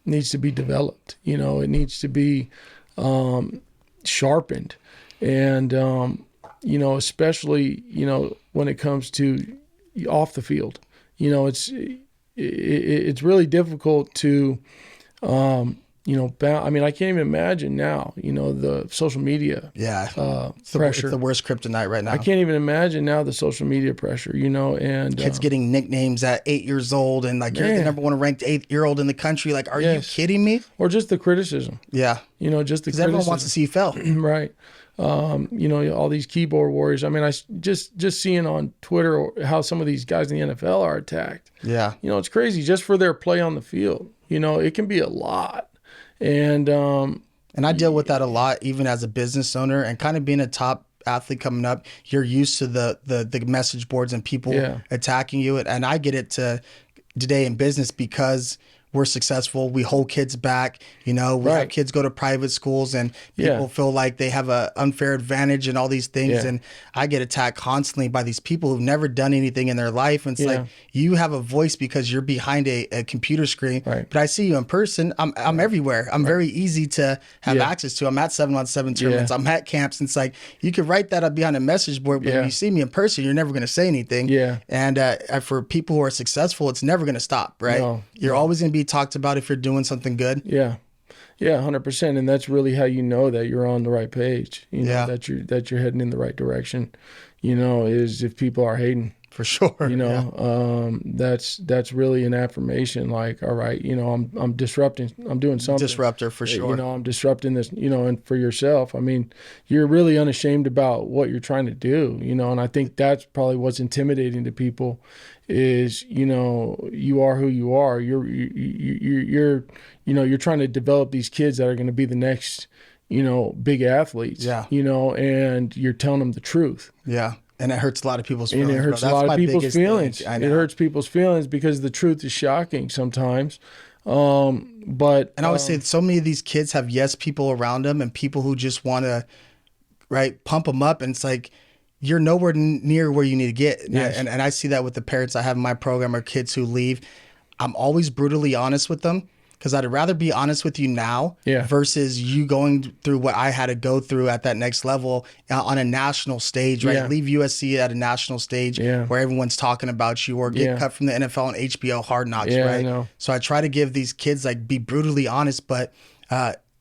B: needs to be developed. It needs to be sharpened, and especially when it comes to off the field. It's really difficult to I mean, I can't even imagine now, the social media pressure.
A: It's the worst kryptonite right now.
B: I can't even imagine now the social media pressure, and
A: kids getting nicknames at 8 years old and like you're the number one ranked 8-year-old in the country. Like, are you kidding me?
B: Or just the criticism.
A: Yeah.
B: Just the criticism.
A: Because everyone wants to see you fail.
B: Right. All these keyboard warriors. I mean, I just seeing on Twitter how some of these guys in the NFL are attacked.
A: Yeah.
B: It's crazy just for their play on the field. It can be a lot. And
A: I deal with that a lot, even as a business owner and kind of being a top athlete coming up. You're used to the message boards and people attacking you. And I get it today in business because we're successful. We hold kids back. We have kids go to private schools and people feel like they have an unfair advantage and all these things. And I get attacked constantly by these people who've never done anything in their life. And it's like, you have a voice because you're behind a computer screen, but I see you in person. I'm everywhere. I'm very easy to have access to. I'm at 7-on-7 tournaments. I'm at camps. And it's like, you could write that up behind a message board, but when you see me in person, you're never going to say anything. And for people who are successful, it's never going to stop, right? No, you're always going to be talked about if you're doing something good.
B: Yeah, 100%. And that's really how you know that you're on the right page. That you're heading in the right direction. Is if people are hating.
A: For sure.
B: That's really an affirmation. Like, all right, I'm disrupting. I'm doing something.
A: Disruptor for sure.
B: I'm disrupting this. And for yourself, I mean, you're really unashamed about what you're trying to do. And I think that's probably what's intimidating to people, is you are who you are. You're trying to develop these kids that are going to be the next big athletes. And you're telling them the truth.
A: And it hurts a lot of people's feelings.
B: And it hurts a lot of people's feelings. It hurts people's feelings because the truth is shocking sometimes. But
A: I always say so many of these kids have yes people around them and people who just want to pump them up. And it's like, you're nowhere near where you need to get.
B: Yes.
A: And I see that with the parents I have in my program or kids who leave. I'm always brutally honest with them, because I'd rather be honest with you now versus you going through what I had to go through at that next level on a national stage, right? Leave USC at a national stage where everyone's talking about you, or get cut from the NFL on HBO Hard Knocks, right?
B: I know.
A: So I try to give these kids, be brutally honest, but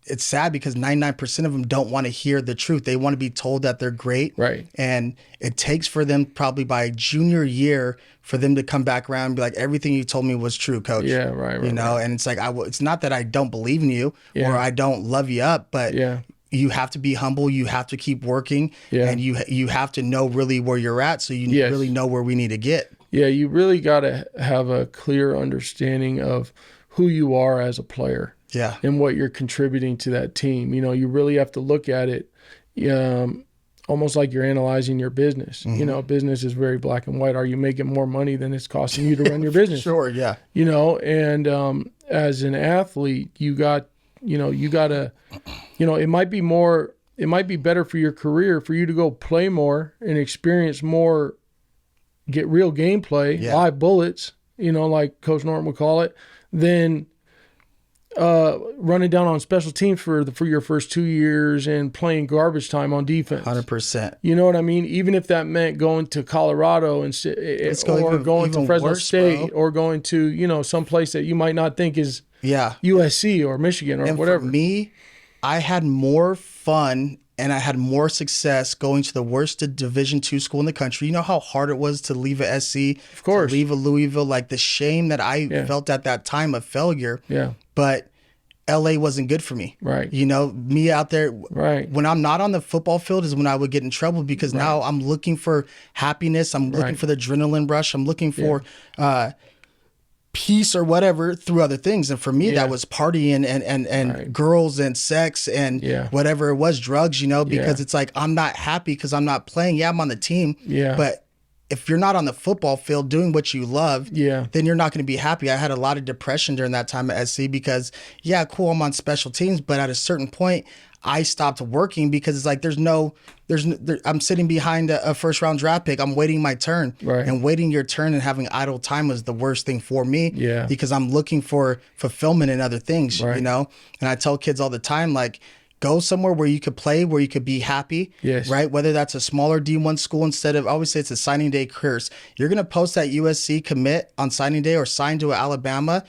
A: it's sad because 99% of them don't want to hear the truth. They want to be told that they're great.
B: Right.
A: And it takes for them probably by junior year for them to come back around and be like, everything you told me was true, coach.
B: Yeah, right.
A: And it's like, it's not that I don't believe in you or I don't love you up, but you have to be humble. You have to keep working and you have to know really where you're at. So you really know where we need to get.
B: Yeah. You really got to have a clear understanding of who you are as a player.
A: Yeah.
B: And what you're contributing to that team. You really have to look at it almost like you're analyzing your business.
A: Mm-hmm.
B: Business is very black and white. Are you making more money than it's costing you to run your business?
A: Sure, yeah.
B: And as an athlete, it might be better for your career for you to go play more and experience more, get real gameplay, live bullets, like Coach Norton would call it, than running down on special teams for your first 2 years and playing garbage time on defense.
A: 100%.
B: You know what I mean? Even if that meant going to Colorado going to Fresno State, or going to, some place that you might not think is USC or Michigan or whatever.
A: For me, I had more fun and I had more success going to the worst Division II school in the country. You know how hard it was to leave a SC,
B: of course,
A: to leave a Louisville, like the shame that I felt at that time of failure.
B: Yeah.
A: But LA wasn't good for me.
B: Right.
A: Me out there.
B: Right.
A: When I'm not on the football field is when I would get in trouble, because now I'm looking for happiness. I'm looking for the adrenaline rush. I'm looking for peace or whatever through other things. And for me, that was partying and girls and sex and whatever it was, drugs, because it's like, I'm not happy because I'm not playing. Yeah, I'm on the team.
B: Yeah.
A: But if you're not on the football field doing what you love, then you're not going to be happy. I had a lot of depression during that time at SC because, cool, I'm on special teams, but at a certain point, I stopped working because it's like I'm sitting behind a first round draft pick. I'm waiting my turn, and waiting your turn and having idle time was the worst thing for me. Because I'm looking for fulfillment in other things, And I tell kids all the time, like, go somewhere where you could play, where you could be happy, right? Whether that's a smaller D1 school instead of, I always say it's a signing day curse. You're going to post that USC commit on signing day or sign to Alabama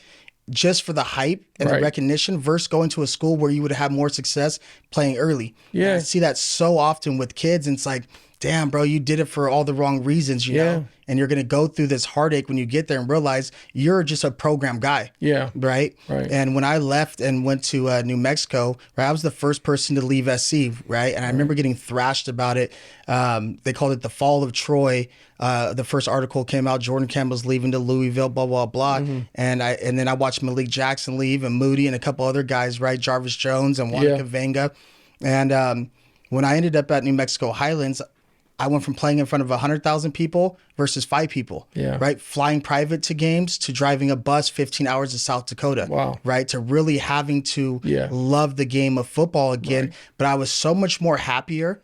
A: just for the hype and the recognition versus going to a school where you would have more success playing early.
B: Yeah.
A: And I see that so often with kids, and it's like, damn, bro, you did it for all the wrong reasons, you know? And you're going to go through this heartache when you get there and realize you're just a program guy.
B: Yeah.
A: Right? And when I left and went to New Mexico, I was the first person to leave SC, right? And I remember getting thrashed about it. They called it the fall of Troy. The first article came out, Jordan Campbell's leaving to Louisville, blah, blah, blah. And then I watched Malik Jackson leave and Moody and a couple other guys, right? Jarvis Jones and Wanda Kavenga. And when I ended up at New Mexico Highlands, I went from playing in front of 100,000 people versus 5 people, right? Flying private to games to driving a bus 15 hours to South Dakota, right? To really having to love the game of football again. But I was so much more happier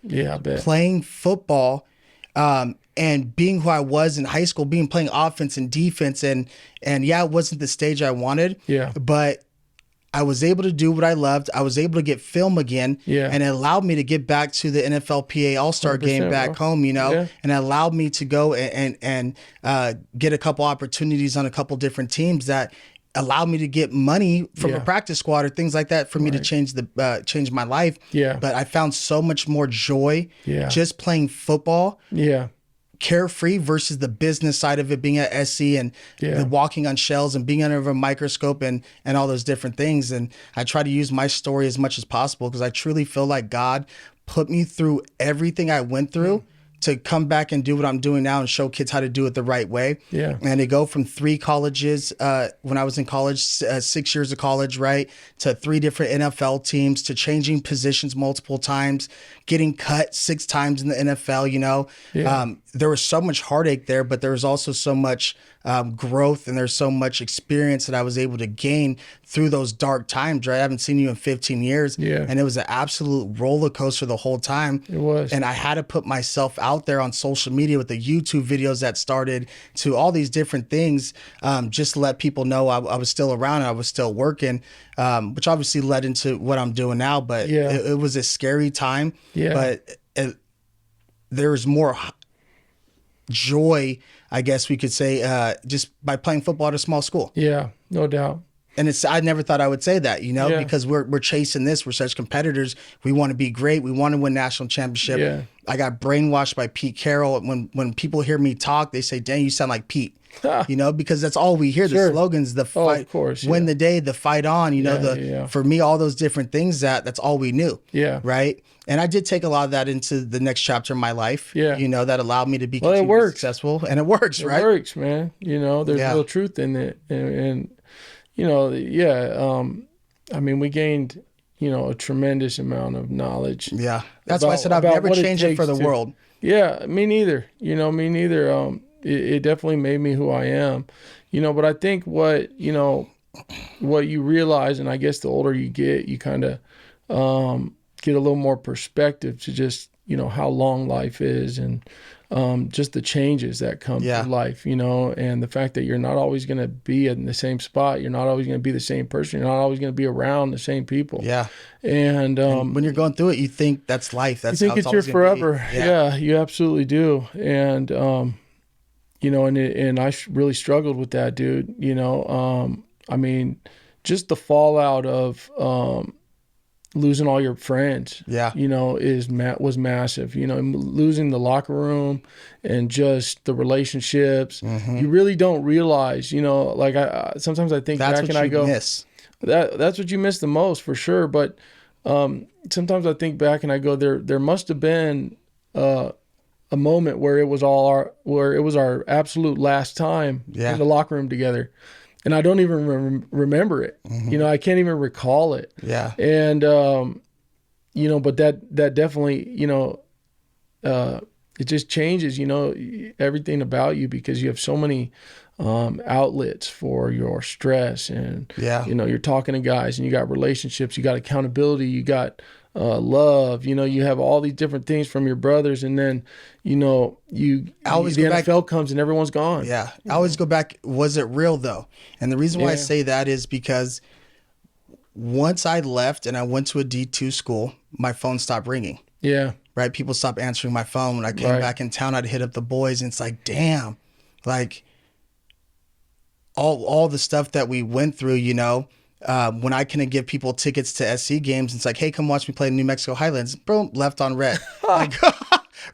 A: playing football and being who I was in high school, playing offense and defense. And it wasn't the stage I wanted, but I was able to do what I loved. I was able to get film again, and it allowed me to get back to the NFLPA All-Star game back home, and it allowed me to go and get a couple opportunities on a couple different teams that allowed me to get money from a practice squad or things like that for me to change my life. But I found so much more joy just playing football. Carefree versus the business side of it, being at SC and the walking on shells and being under a microscope and all those different things. And I try to use my story as much as possible because I truly feel like God put me through everything I went through to come back and do what I'm doing now and show kids how to do it the right way. And to go from 3 colleges when I was in college, 6 years of college, right, to 3 different NFL teams, to changing positions multiple times, getting cut 6 times in the NFL, there was so much heartache there, but there was also so much growth and there's so much experience that I was able to gain through those dark times, right? I haven't seen you in 15 years. And it was an absolute roller coaster the whole time.
B: It was.
A: And I had to put myself out there on social media with the YouTube videos that started to all these different things, just to let people know I was still around and I was still working, which obviously led into what I'm doing now. But it was a scary time, but there was more joy, I guess we could say, just by playing football at a small school.
B: Yeah, no doubt.
A: And I never thought I would say that, because we're chasing this. We're such competitors. We want to be great. We want to win national championship. I got brainwashed by Pete Carroll. When people hear me talk, they say, "Dang, you sound like Pete." Because that's all we hear. The slogans, the fight,
B: of course,
A: win the day, the fight on. For me, all those different things that's all we knew. Right. And I did take a lot of that into the next chapter of my life. That allowed me to be successful, and it works. Right.
B: It works, man. There's real truth in it, and I mean, we gained, a tremendous amount of knowledge.
A: That's why I said I've never changed it for the world.
B: Me neither. Me neither. It definitely made me who I am. But I think what you realize, and I guess the older you get, you kind of get a little more perspective to just, how long life is and just the changes that come through life, and the fact that you're not always going to be in the same spot. You're not always going to be the same person. You're not always going to be around the same people. And
A: when you're going through it, you think that's life. That's
B: you think it's your forever. You absolutely do. And, and I really struggled with that, dude. I mean, just the fallout of losing all your friends, was massive. Losing the locker room and just the relationships. You really don't realize, like sometimes I think
A: that's
B: back and I go,
A: miss.
B: That's what you miss the most for sure. But sometimes I think back and I go, there must have been a moment where it was our absolute last time in the locker room together. And I don't even remember it. I can't even recall it. And, but that definitely, it just changes, everything about you because you have so many outlets for your stress and, you're talking to guys and you got relationships, you got accountability, you got love, you have all these different things from your brothers, and then the NFL comes and everyone's gone.
A: I always go back, was it real though? And the reason why I say that is because once I left and I went to a D2 school, my phone stopped ringing. Right, people stopped answering my phone. When I came back in town, I'd hit up the boys and it's like, damn, like all the stuff that we went through, when I couldn't give people tickets to SC games, it's like, hey, come watch me play in New Mexico Highlands. Boom, left on red.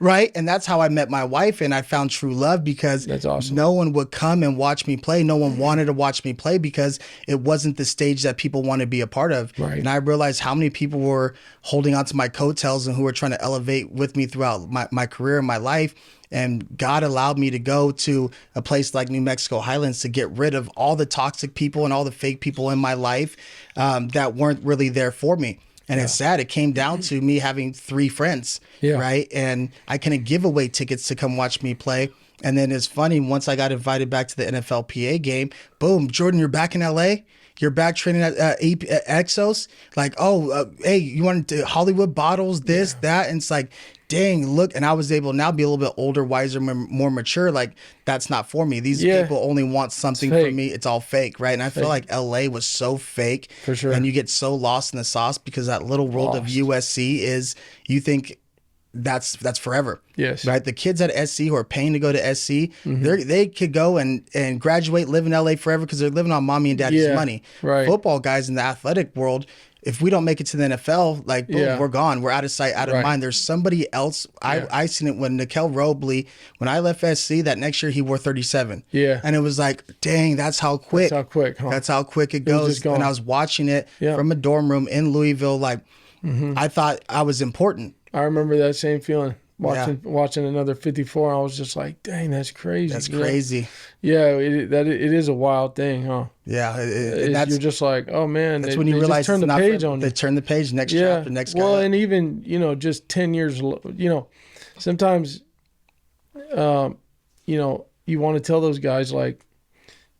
A: Right? And that's how I met my wife, and I found true love because
B: that's awesome.
A: No one would come and watch me play. No one wanted to watch me play because it wasn't the stage that people want to be a part of.
B: Right.
A: And I realized how many people were holding on to my coattails and who were trying to elevate with me throughout my career and my life. And God allowed me to go to a place like New Mexico Highlands to get rid of all the toxic people and all the fake people in my life that weren't really there for me. And it's sad. It came down to me having 3 friends, right? And I couldn't give away tickets to come watch me play. And then it's funny, once I got invited back to the NFLPA game, boom, Jordan, you're back in LA? You're back training at Exos? Like, hey, you wanted to Hollywood bottles, this, that. And it's like, dang, look. And I was able to now be a little bit older, wiser, more mature. Like, that's not for me. These people only want something from me. It's all fake, right? And I feel like LA was so fake.
B: For sure.
A: And you get so lost in the sauce because that little world of USC is, you think that's forever.
B: Yes.
A: Right. The kids at SC who are paying to go to SC, they could go and graduate, live in LA forever because they're living on mommy and daddy's money.
B: Right.
A: Football guys in the athletic world, if we don't make it to the NFL, like, boom, we're gone. We're out of sight, out of mind. There's somebody else. I seen it when Nickel Robley, when I left SC, that next year he wore 37.
B: Yeah.
A: And it was like, dang, that's how quick.
B: That's how quick, huh?
A: That's how quick it goes. And I was watching it from a dorm room in Louisville. Like, I thought I was important.
B: I remember that same feeling. Watching another 54, I was just like, dang, that's crazy.
A: That's crazy.
B: Yeah, it is a wild thing, huh?
A: Yeah.
B: You're just like, oh, man.
A: That's when you realize
B: turn the page on you.
A: They turn the page, next chapter, next guy.
B: Well, and even, just 10 years, sometimes, you want to tell those guys, like,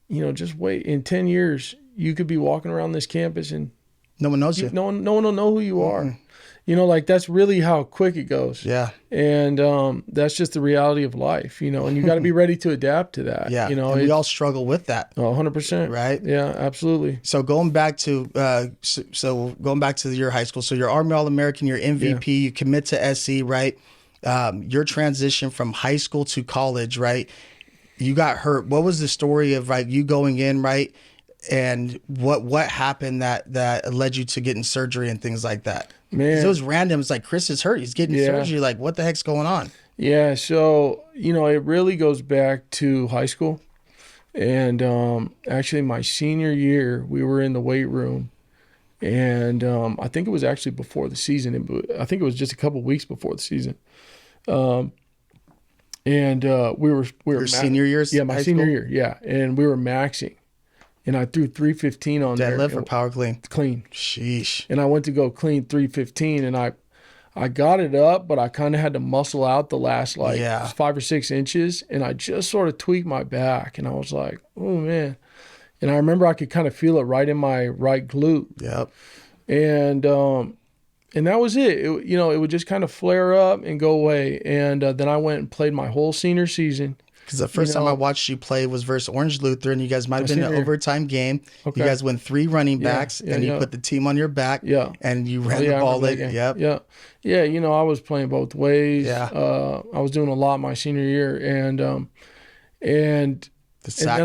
B: just wait. In 10 years, you could be walking around this campus and
A: no one knows you.
B: No one will know who you are. Like, that's really how quick it goes.
A: Yeah.
B: And that's just the reality of life, and you got to be ready to adapt to that.
A: Yeah. And we all struggle with that.
B: 100%.
A: Right?
B: Yeah, absolutely.
A: So going back to your high school, so you're Army All-American, you're MVP, you commit to SC, right? Your transition from high school to college, right? You got hurt. What was the story of, like, you going in, right? And what happened that led you to getting surgery and things like that? Man, it was random. It's like, Chris is hurt. He's getting surgery. Like, what the heck's going on?
B: Yeah. So, it really goes back to high school. And actually, my senior year, we were in the weight room. And I think it was actually before the season. I think it was just a couple weeks before the season. And we were
A: Your senior years?
B: Yeah, my senior year. Yeah. And we were maxing. And I threw 315 on there.
A: Deadlift or power clean?
B: Clean.
A: Sheesh.
B: And I went to go clean 315, and I got it up, but I kind of had to muscle out the last 5 or 6 inches, and I just sort of tweaked my back, and I was like, oh, man. And I remember I could kind of feel it right in my right glute.
A: Yep.
B: And that was it. It would just kind of flare up and go away. And then I went and played my whole senior season.
A: Because the first time I watched you play was versus Orange Lutheran. You guys might have been in an overtime game. Okay. You guys won 3 running backs, and you put the team on your back.
B: Yeah.
A: And you ran the ball in. Yep.
B: Yeah. Yeah. I was playing both ways.
A: Yeah.
B: I was doing a lot my senior year, and then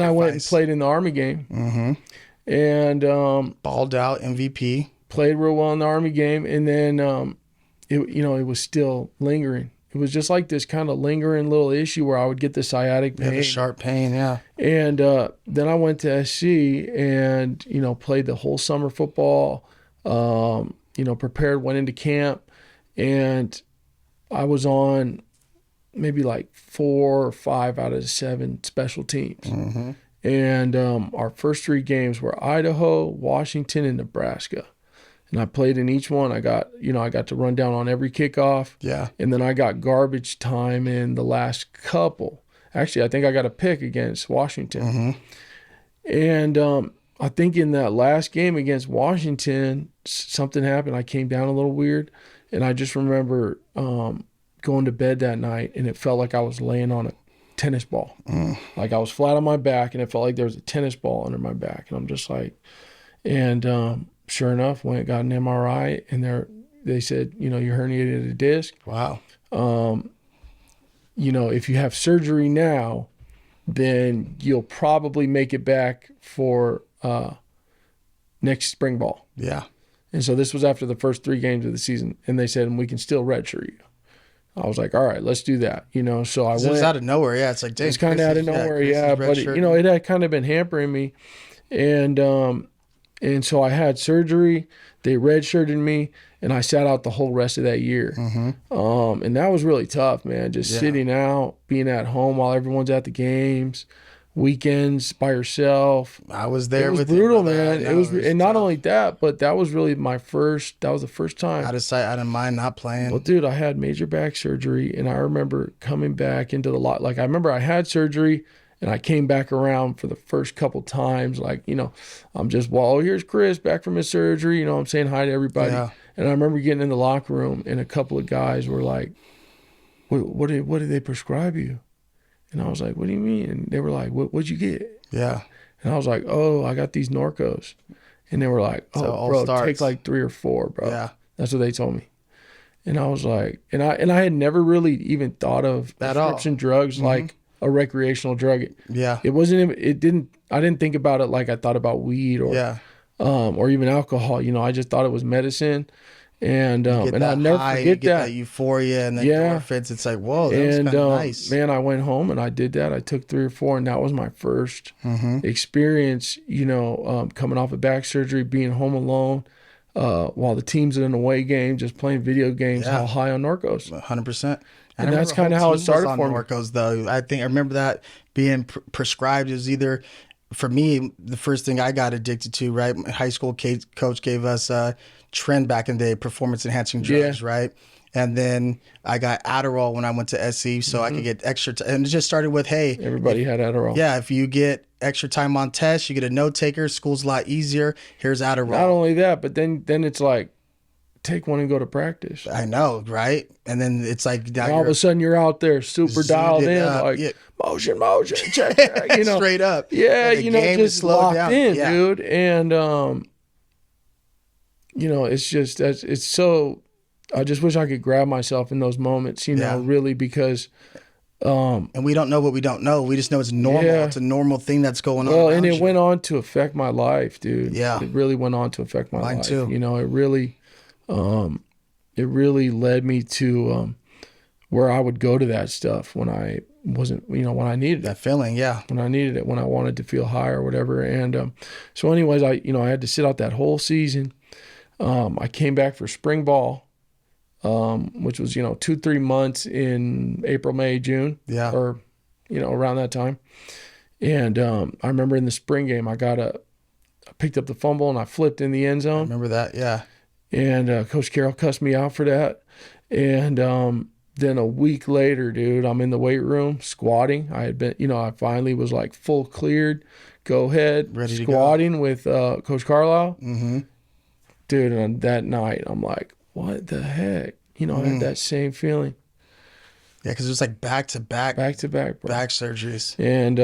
B: I went and played in the Army game.
A: Mm-hmm.
B: And
A: balled out, MVP.
B: Played real well in the Army game, and then it was still lingering. It was just like this kind of lingering little issue where I would get the sciatic pain.
A: Yeah, the sharp pain, yeah.
B: And then I went to SC and, played the whole summer football, prepared, went into camp, and I was on maybe like 4 or 5 out of the 7 special teams.
A: Mm-hmm.
B: And our first 3 games were Idaho, Washington, and Nebraska. And I played in each one. I got to run down on every kickoff.
A: Yeah.
B: And then I got garbage time in the last couple. Actually, I think I got a pick against Washington.
A: Mm-hmm.
B: And I think in that last game against Washington, something happened. I came down a little weird. And I just remember going to bed that night, and it felt like I was laying on a tennis ball. Like I was flat on my back, and it felt like there was a tennis ball under my back. And I'm just like, sure enough, when it got an MRI, and they said, you herniated a disc.
A: Wow.
B: If you have surgery now, then you'll probably make it back for next spring ball.
A: Yeah.
B: And so this was after the first 3 games of the season, and they said, and we can still redshirt you. I was like, all right, let's do that. So I went.
A: It was out of nowhere. Yeah. It's like, dang,
B: it's kind of out of nowhere. Yeah. But, it had kind of been hampering me. And so I had surgery. They redshirted me, and I sat out the whole rest of that year.
A: Mm-hmm.
B: And that was really tough, man. Just sitting out, being at home while everyone's at the games, weekends by yourself.
A: I was there.
B: It was
A: with
B: brutal,
A: you,
B: man. It was, and not
A: tough.
B: only that, but that was really that was the first time.
A: Out of sight, out of mind, not playing.
B: Well, dude, I had major back surgery, and I remember coming back into the lot. Like, I remember I had surgery, and I came back around for the first couple times. Like, I'm just, well, here's Chris back from his surgery. I'm saying hi to everybody. Yeah. And I remember getting in the locker room, and a couple of guys were like, what did they prescribe you? And I was like, what do you mean? And they were like, what'd you get?
A: Yeah.
B: And I was like, oh, I got these Norcos. And they were like, oh, bro, take like 3 or 4, bro. Yeah. That's what they told me. And I was like, and I had never really even thought of prescription drugs like a recreational drug.
A: Yeah.
B: I didn't think about it like I thought about weed or even alcohol. I just thought it was medicine. And I'll never forget
A: that euphoria and then endorphins. It's like, whoa, that was kind of nice.
B: Man, I went home and I did that. I took 3 or 4, and that was my first experience. Coming off of back surgery, being home alone while the team's in an away game, just playing video games, all high on Norcos.
A: 100%.
B: And that's kind of how it started for me.
A: Norcos, though, I remember that being prescribed. Is either, for me, the first thing I got addicted to. Right, my high school coach gave us Trend back in the day, performance enhancing drugs, right? And then I got Adderall when I went to SC, so I could get extra and it just started with, hey,
B: everybody had Adderall.
A: Yeah, if you get extra time on tests, you get a note taker, school's a lot easier. Here's Adderall.
B: Not only that, but then it's like, take one and go to practice.
A: I know, right? And then it's like,
B: now all of a sudden you're out there super dialed in, like motion, check,
A: straight up.
B: Yeah, just locked down. Dude. And it's so, I just wish I could grab myself in those moments, really, because
A: and we don't know what we don't know. We just know it's normal. Yeah. It's a normal thing that's going on.
B: Well, and it went on to affect my life, dude.
A: Yeah.
B: It really went on to affect my life.
A: Mine too.
B: It really led me to where I would go to that stuff when I wasn't, when I needed
A: that feeling,
B: when I needed it, when I wanted to feel high or whatever. And so anyways, I had to sit out that whole season. I came back for spring ball, which was, 2-3 months in April, May, June, or, around that time. And I remember in the spring game, I picked up the fumble and I flipped in the end zone.
A: I remember that, yeah.
B: And Coach Carroll cussed me out for that. And then a week later, dude, I'm in the weight room squatting. I had been, I finally was like full cleared, go ahead,
A: ready
B: squatting
A: to go.
B: with Coach Carlisle.
A: Mm-hmm.
B: Dude, and that night, I'm like, what the heck? I had that same feeling.
A: Yeah, because it was like back to back,
B: bro.
A: Back surgeries.
B: And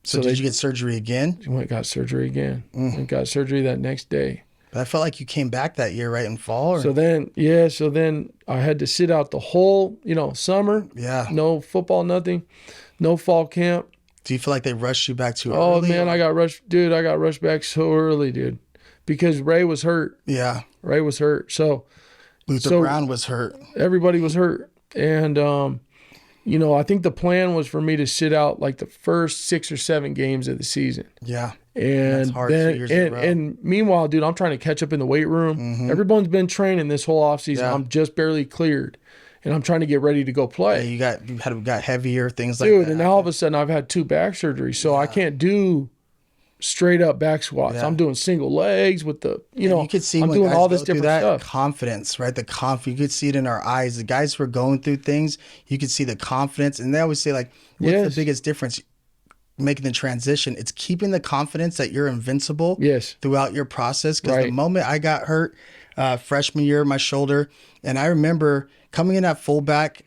A: so did you get surgery again?
B: I went and got surgery again. And got surgery that next day.
A: But I felt like you came back that year, right, in fall? Or?
B: So then I had to sit out the whole, summer.
A: Yeah.
B: No football, nothing. No fall camp.
A: Do you feel like they rushed you back too early?
B: Oh, man, I got rushed back so early, dude. Because Ray was hurt.
A: Yeah.
B: Ray was hurt. So
A: Luther Brown was hurt.
B: Everybody was hurt. And, I think the plan was for me to sit out like the first 6 or 7 games of the season.
A: Yeah.
B: And that's hard, then, and meanwhile, dude, I'm trying to catch up in the weight room. Mm-hmm. Everyone's been training this whole offseason. Yeah. I'm just barely cleared. And I'm trying to get ready to go play.
A: Yeah, you got heavier, things like
B: that.
A: Dude,
B: and now all of a sudden I've had 2 back surgeries, so I can't do straight up back squats. Yeah. I'm doing single legs with the, you could see I'm doing all this different stuff.
A: Confidence, right? You could see it in our eyes. The guys who are going through things, you could see the confidence. And they always say, like, what's the biggest difference making the transition? It's keeping the confidence that you're invincible throughout your process. Because the moment I got hurt, freshman year, my shoulder, and I remember coming in at fullback,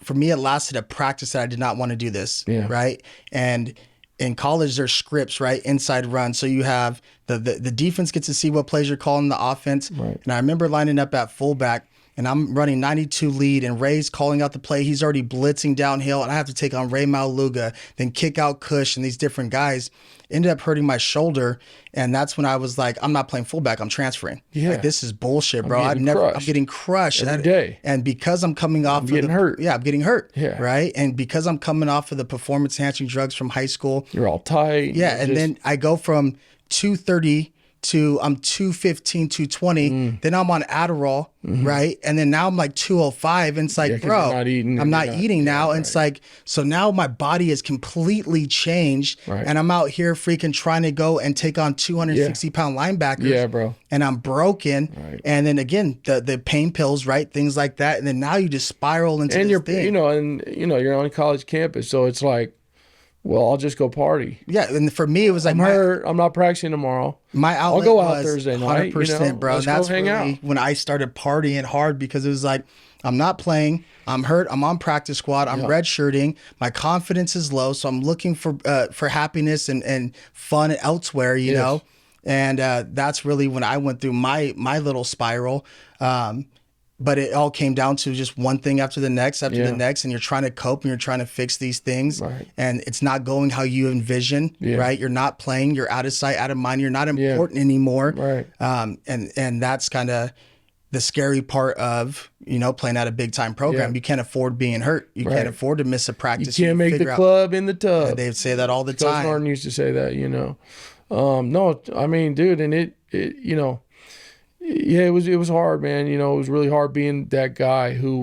A: for me, it lasted a practice that I did not want to do this, right? And in college, there's scripts, right? Inside run. So you have the defense gets to see what plays you're calling the offense.
B: Right.
A: And I remember lining up at fullback, and I'm running 92 lead, and Ray's calling out the play. He's already blitzing downhill, and I have to take on Ray Maluga, then kick out Cush and these different guys. Ended up hurting my shoulder, and that's when I was like, I'm not playing fullback. I'm transferring.
B: Yeah.
A: Like, this is bullshit, bro. I'm getting crushed
B: every day.
A: And because I'm coming off
B: of getting hurt.
A: Yeah, I'm getting hurt.
B: Yeah.
A: Right? And because I'm coming off of the performance enhancing drugs from high school.
B: You're all tight.
A: Yeah, and then I go from 230 to I'm 215, 220. Then I'm on Adderall, right? And then now I'm like 205. And it's like, bro, I'm not eating now. And it's like, so now my body is completely changed. Right. And I'm out here freaking trying to go and take on 260 pound linebackers.
B: Yeah, bro.
A: And I'm broken. Right. And then again, the pain pills, right? Things like that. And then now you just spiral into this thing.
B: You're on a college campus. So it's like, well, I'll just go party.
A: Yeah, and for me, it was like
B: I'm hurt. I'm not practicing tomorrow.
A: My outlet
B: I'll go out
A: was
B: Thursday night,
A: 100%, bro. And that's really when I started partying hard, because it was like, I'm not playing. I'm hurt. I'm on practice squad. I'm redshirting. My confidence is low, so I'm looking for happiness and fun elsewhere, you know. And that's really when I went through my little spiral. But it all came down to just one thing after the next, the next, and you're trying to cope and you're trying to fix these things, and it's not going how you envision, right? You're not playing, you're out of sight, out of mind, you're not important anymore, right? And that's kind of the scary part of, playing at a big time program. You can't afford being hurt. You can't afford to miss a practice.
B: You can't make the club in the tub.
A: They say that all the
B: time.
A: time.
B: Martin used to say that, No, I mean, dude, and it yeah, it was hard, man. It was really hard being that guy who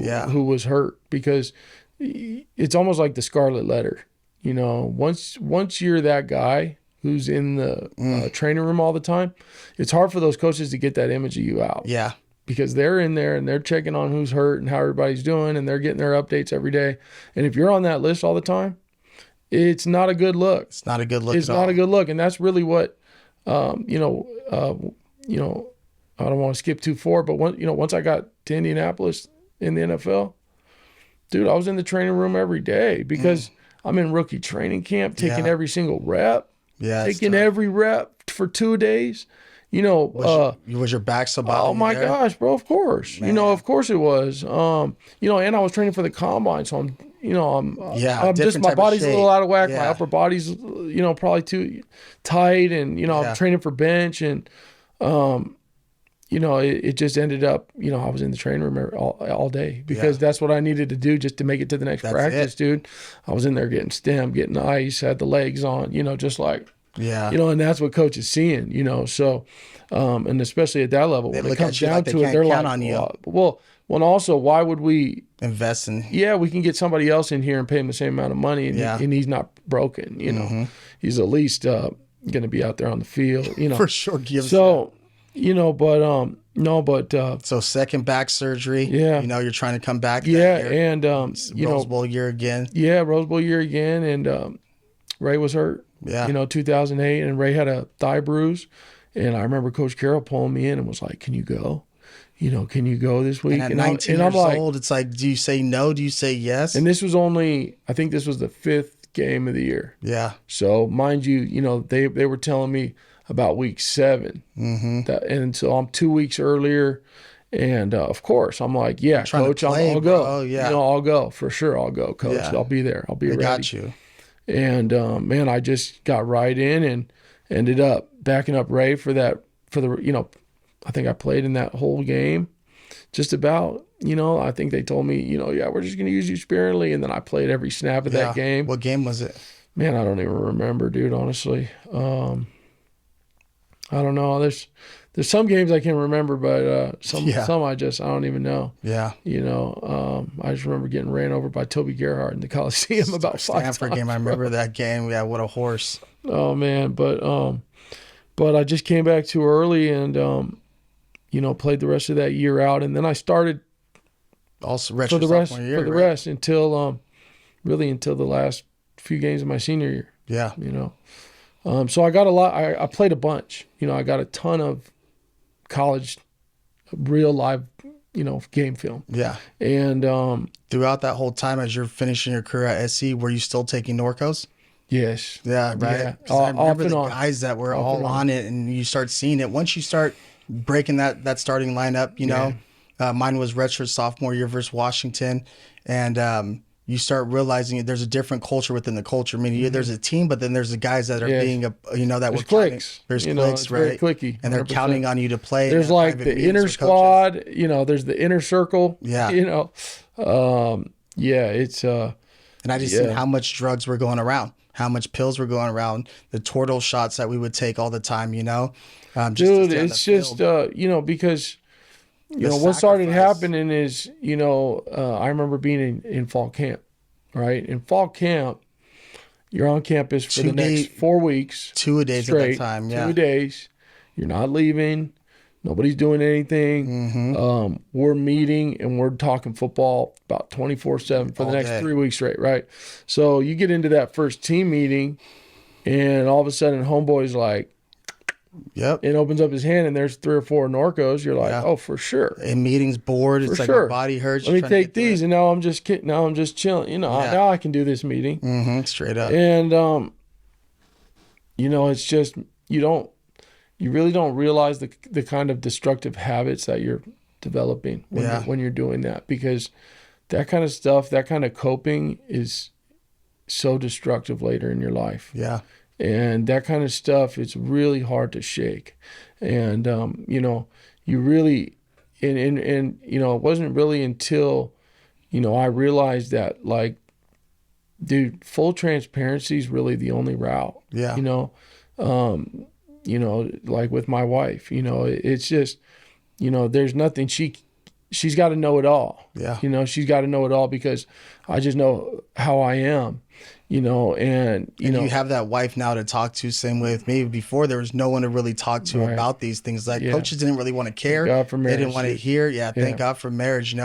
B: was hurt, because it's almost like the scarlet letter. Once you're that guy who's in the training room all the time, it's hard for those coaches to get that image of you out.
A: Yeah.
B: Because they're in there and they're checking on who's hurt and how everybody's doing, and they're getting their updates every day. And if you're on that list all the time, it's not a good look.
A: It's not a good look.
B: It's not a good look. And that's really what, I don't want to skip too far, but once I got to Indianapolis in the NFL, dude, I was in the training room every day, because I'm in rookie training camp, taking every single rep, taking every rep for 2 days.
A: Was your back so bothering?
B: Oh my gosh, bro! Of course,
A: man.
B: Of course it was. And I was training for the combine, so I'm just, my body's a little out of whack. My upper body's, probably too tight, and I'm training for bench, and it just ended up, I was in the training room all day, because that's what I needed to do just to make it to the next practice, dude. I was in there getting stem, getting ice, had the legs on, just like, and that's what coach is seeing, so, and especially at that level, when it comes down to it, they're like, on you. Well, and also, why would we
A: invest in?
B: Yeah, we can get somebody else in here and pay him the same amount of money, and he's not broken, he's at least going to be out there on the field,
A: For sure.
B: So, so
A: second back surgery, you're trying to come back.
B: And,
A: Rose Bowl year again.
B: Yeah. Rose Bowl year again. And, Ray was hurt, 2008, and Ray had a thigh bruise. And I remember Coach Carroll pulling me in and was like, can you go? Can you go this week?
A: And at 19 years old, it's like, do you say no? Do you say yes?
B: And this was I think this was the 5th game of the year.
A: Yeah.
B: So mind you, they were telling me about week 7. And so I'm 2 weeks earlier. And of course, I'm like, coach, I'll go. Oh, yeah. I'll go. For sure, I'll go, coach. Yeah. I'll be there. I'll be ready.
A: Got you.
B: And, man, I just got right in and ended up backing up Ray I think I played in that whole game just about. I think they told me, we're just going to use you sparingly. And then I played every snap of that game.
A: What game was it?
B: Man, I don't even remember, dude, honestly. I don't know. There's some games I can remember, but some I don't even know.
A: Yeah.
B: I just remember getting ran over by Toby Gerhardt in the Coliseum about 5 times.
A: Stanford game, I remember that game. Yeah, what a horse.
B: Oh man, but I just came back too early and played the rest of that year out, and then I started
A: also
B: for the rest until until the last few games of my senior year.
A: Yeah.
B: So I got a lot. I played a bunch. I got a ton of college, real live, game film.
A: Yeah.
B: And
A: throughout that whole time, as you're finishing your career at SC, were you still taking Norcos?
B: Yes.
A: Yeah. Right.
B: Yeah.
A: I remember the guys that were all on it, and you start seeing it. Once you start breaking that starting lineup, mine was redshirt sophomore year versus Washington, and you start realizing there's a different culture within the culture. I mean, there's a team, but then there's the guys that are being, that
B: there's
A: were
B: clicks.
A: There's clicks, right?
B: Very clicky,
A: and they're 100%. Counting on you to play.
B: There's like the inner squad, there's the inner circle.
A: Yeah.
B: It's
A: and I just seen how much drugs were going around, how much pills were going around, the Toradol shots that we would take all the time,
B: Dude, it's just, because, what started happening is, I remember being in fall camp, right? In fall camp, you're on campus for the next 4 weeks.
A: 2 days straight, at that time, yeah.
B: 2 days. You're not leaving. Nobody's doing anything. We're meeting and we're talking football about 24/7 for the next 3 weeks straight, right? So you get into that first team meeting and all of a sudden homeboy's like,
A: yep.
B: And opens up his hand and there's 3 or 4 Norcos. You're like, oh, for sure.
A: In meetings, bored. It's like my body hurts.
B: Let me take these, and now I'm just kidding. Now I'm just chilling. Now I can do this meeting.
A: Straight up.
B: And it's just you really don't realize the kind of destructive habits that you're developing when you're doing that, because that kind of stuff, that kind of coping is so destructive later in your life.
A: Yeah.
B: And that kind of stuff, it's really hard to shake. And, you really, and it wasn't really until, I realized that, like, dude, full transparency is really the only route.
A: Yeah.
B: Like with my wife, it's just, there's nothing, she's got to know it all.
A: Yeah.
B: She's got to know it all because I just know how I am. And
A: you have that wife now to talk to. Same way with me. Before, there was no one to really talk to about these things. Like coaches didn't really want to care.
B: Thank God for marriage.
A: They didn't want to hear. Thank God for marriage.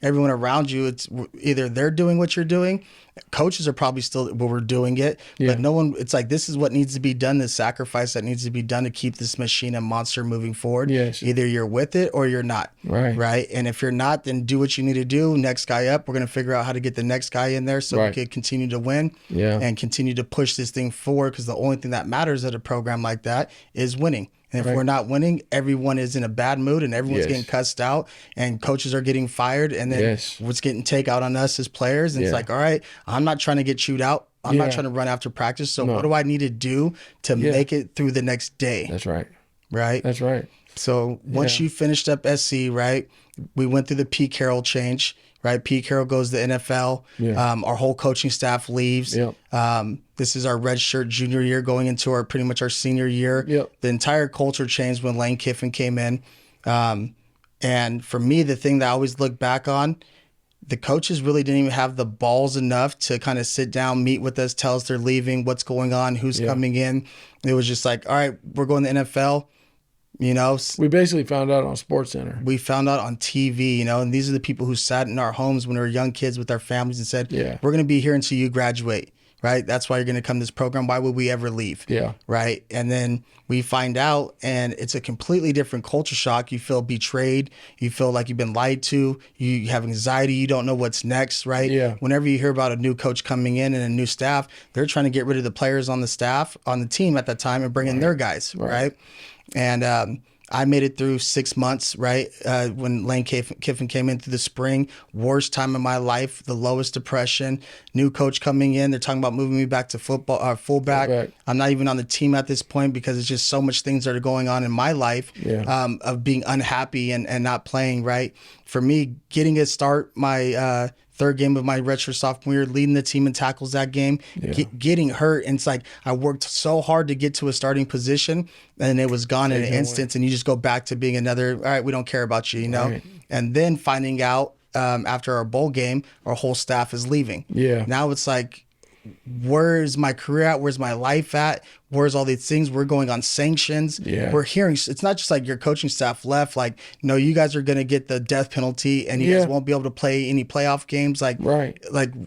A: Everyone around you, it's either they're doing what you're doing. Coaches are probably still, we're doing it, but no one, it's like, this is what needs to be done. The sacrifice that needs to be done to keep this machine and monster moving forward.
B: Yes.
A: Either you're with it or you're not. Right. And if you're not, then do what you need to do. Next guy up. We're going to figure out how to get the next guy in there so we can continue to win and continue to push this thing forward. Because the only thing that matters at a program like that is winning. And if we're not winning, everyone is in a bad mood and everyone's getting cussed out and coaches are getting fired. And then what's getting take out on us as players. And it's like, all right, I'm not trying to get chewed out. I'm not trying to run after practice. So what do I need to do to make it through the next day?
B: That's right.
A: Right?
B: That's right.
A: So once you finished up SC, right, we went through the Pete Carroll change. Right, Pete Carroll goes to the NFL. Our whole coaching staff leaves. This is our redshirt junior year going into our pretty much our senior year. The entire culture changed when Lane Kiffin came in. And for me, the thing that I always look back on, the coaches really didn't even have the balls enough to kind of sit down, meet with us, tell us they're leaving, what's going on, who's coming in. It was just like, all right, we're going to the NFL.
B: We basically found out on SportsCenter.
A: We found out on TV, and these are the people who sat in our homes when we were young kids with our families and said, we're going to be here until you graduate, right? That's why you're going to come to this program. Why would we ever leave? Right. And then we find out and it's a completely different culture shock. You feel betrayed. You feel like you've been lied to. You have anxiety. You don't know what's next, right? Whenever you hear about a new coach coming in and a new staff, they're trying to get rid of the players on the staff, on the team at that time and bring in their guys, right? And I made it through 6 months, right? When Lane Kiffin came in through the spring, worst time of my life, the lowest depression, new coach coming in. They're talking about moving me back to fullback. I'm not even on the team at this point because it's just so much things that are going on in my life of being unhappy and not playing, right? For me, getting a start, my third game of my redshirt sophomore year, leading the team in tackles that game, getting hurt. And it's like I worked so hard to get to a starting position and it was gone in an instant. And you just go back to being another, all right, we don't care about you, And then finding out after our bowl game, our whole staff is leaving. Now it's like, where's my career at? Where's my life at? Where's all these things? We're going on sanctions. We're hearing, it's not just like your coaching staff left, like, no, you guys are going to get the death penalty and you guys won't be able to play any playoff games. Like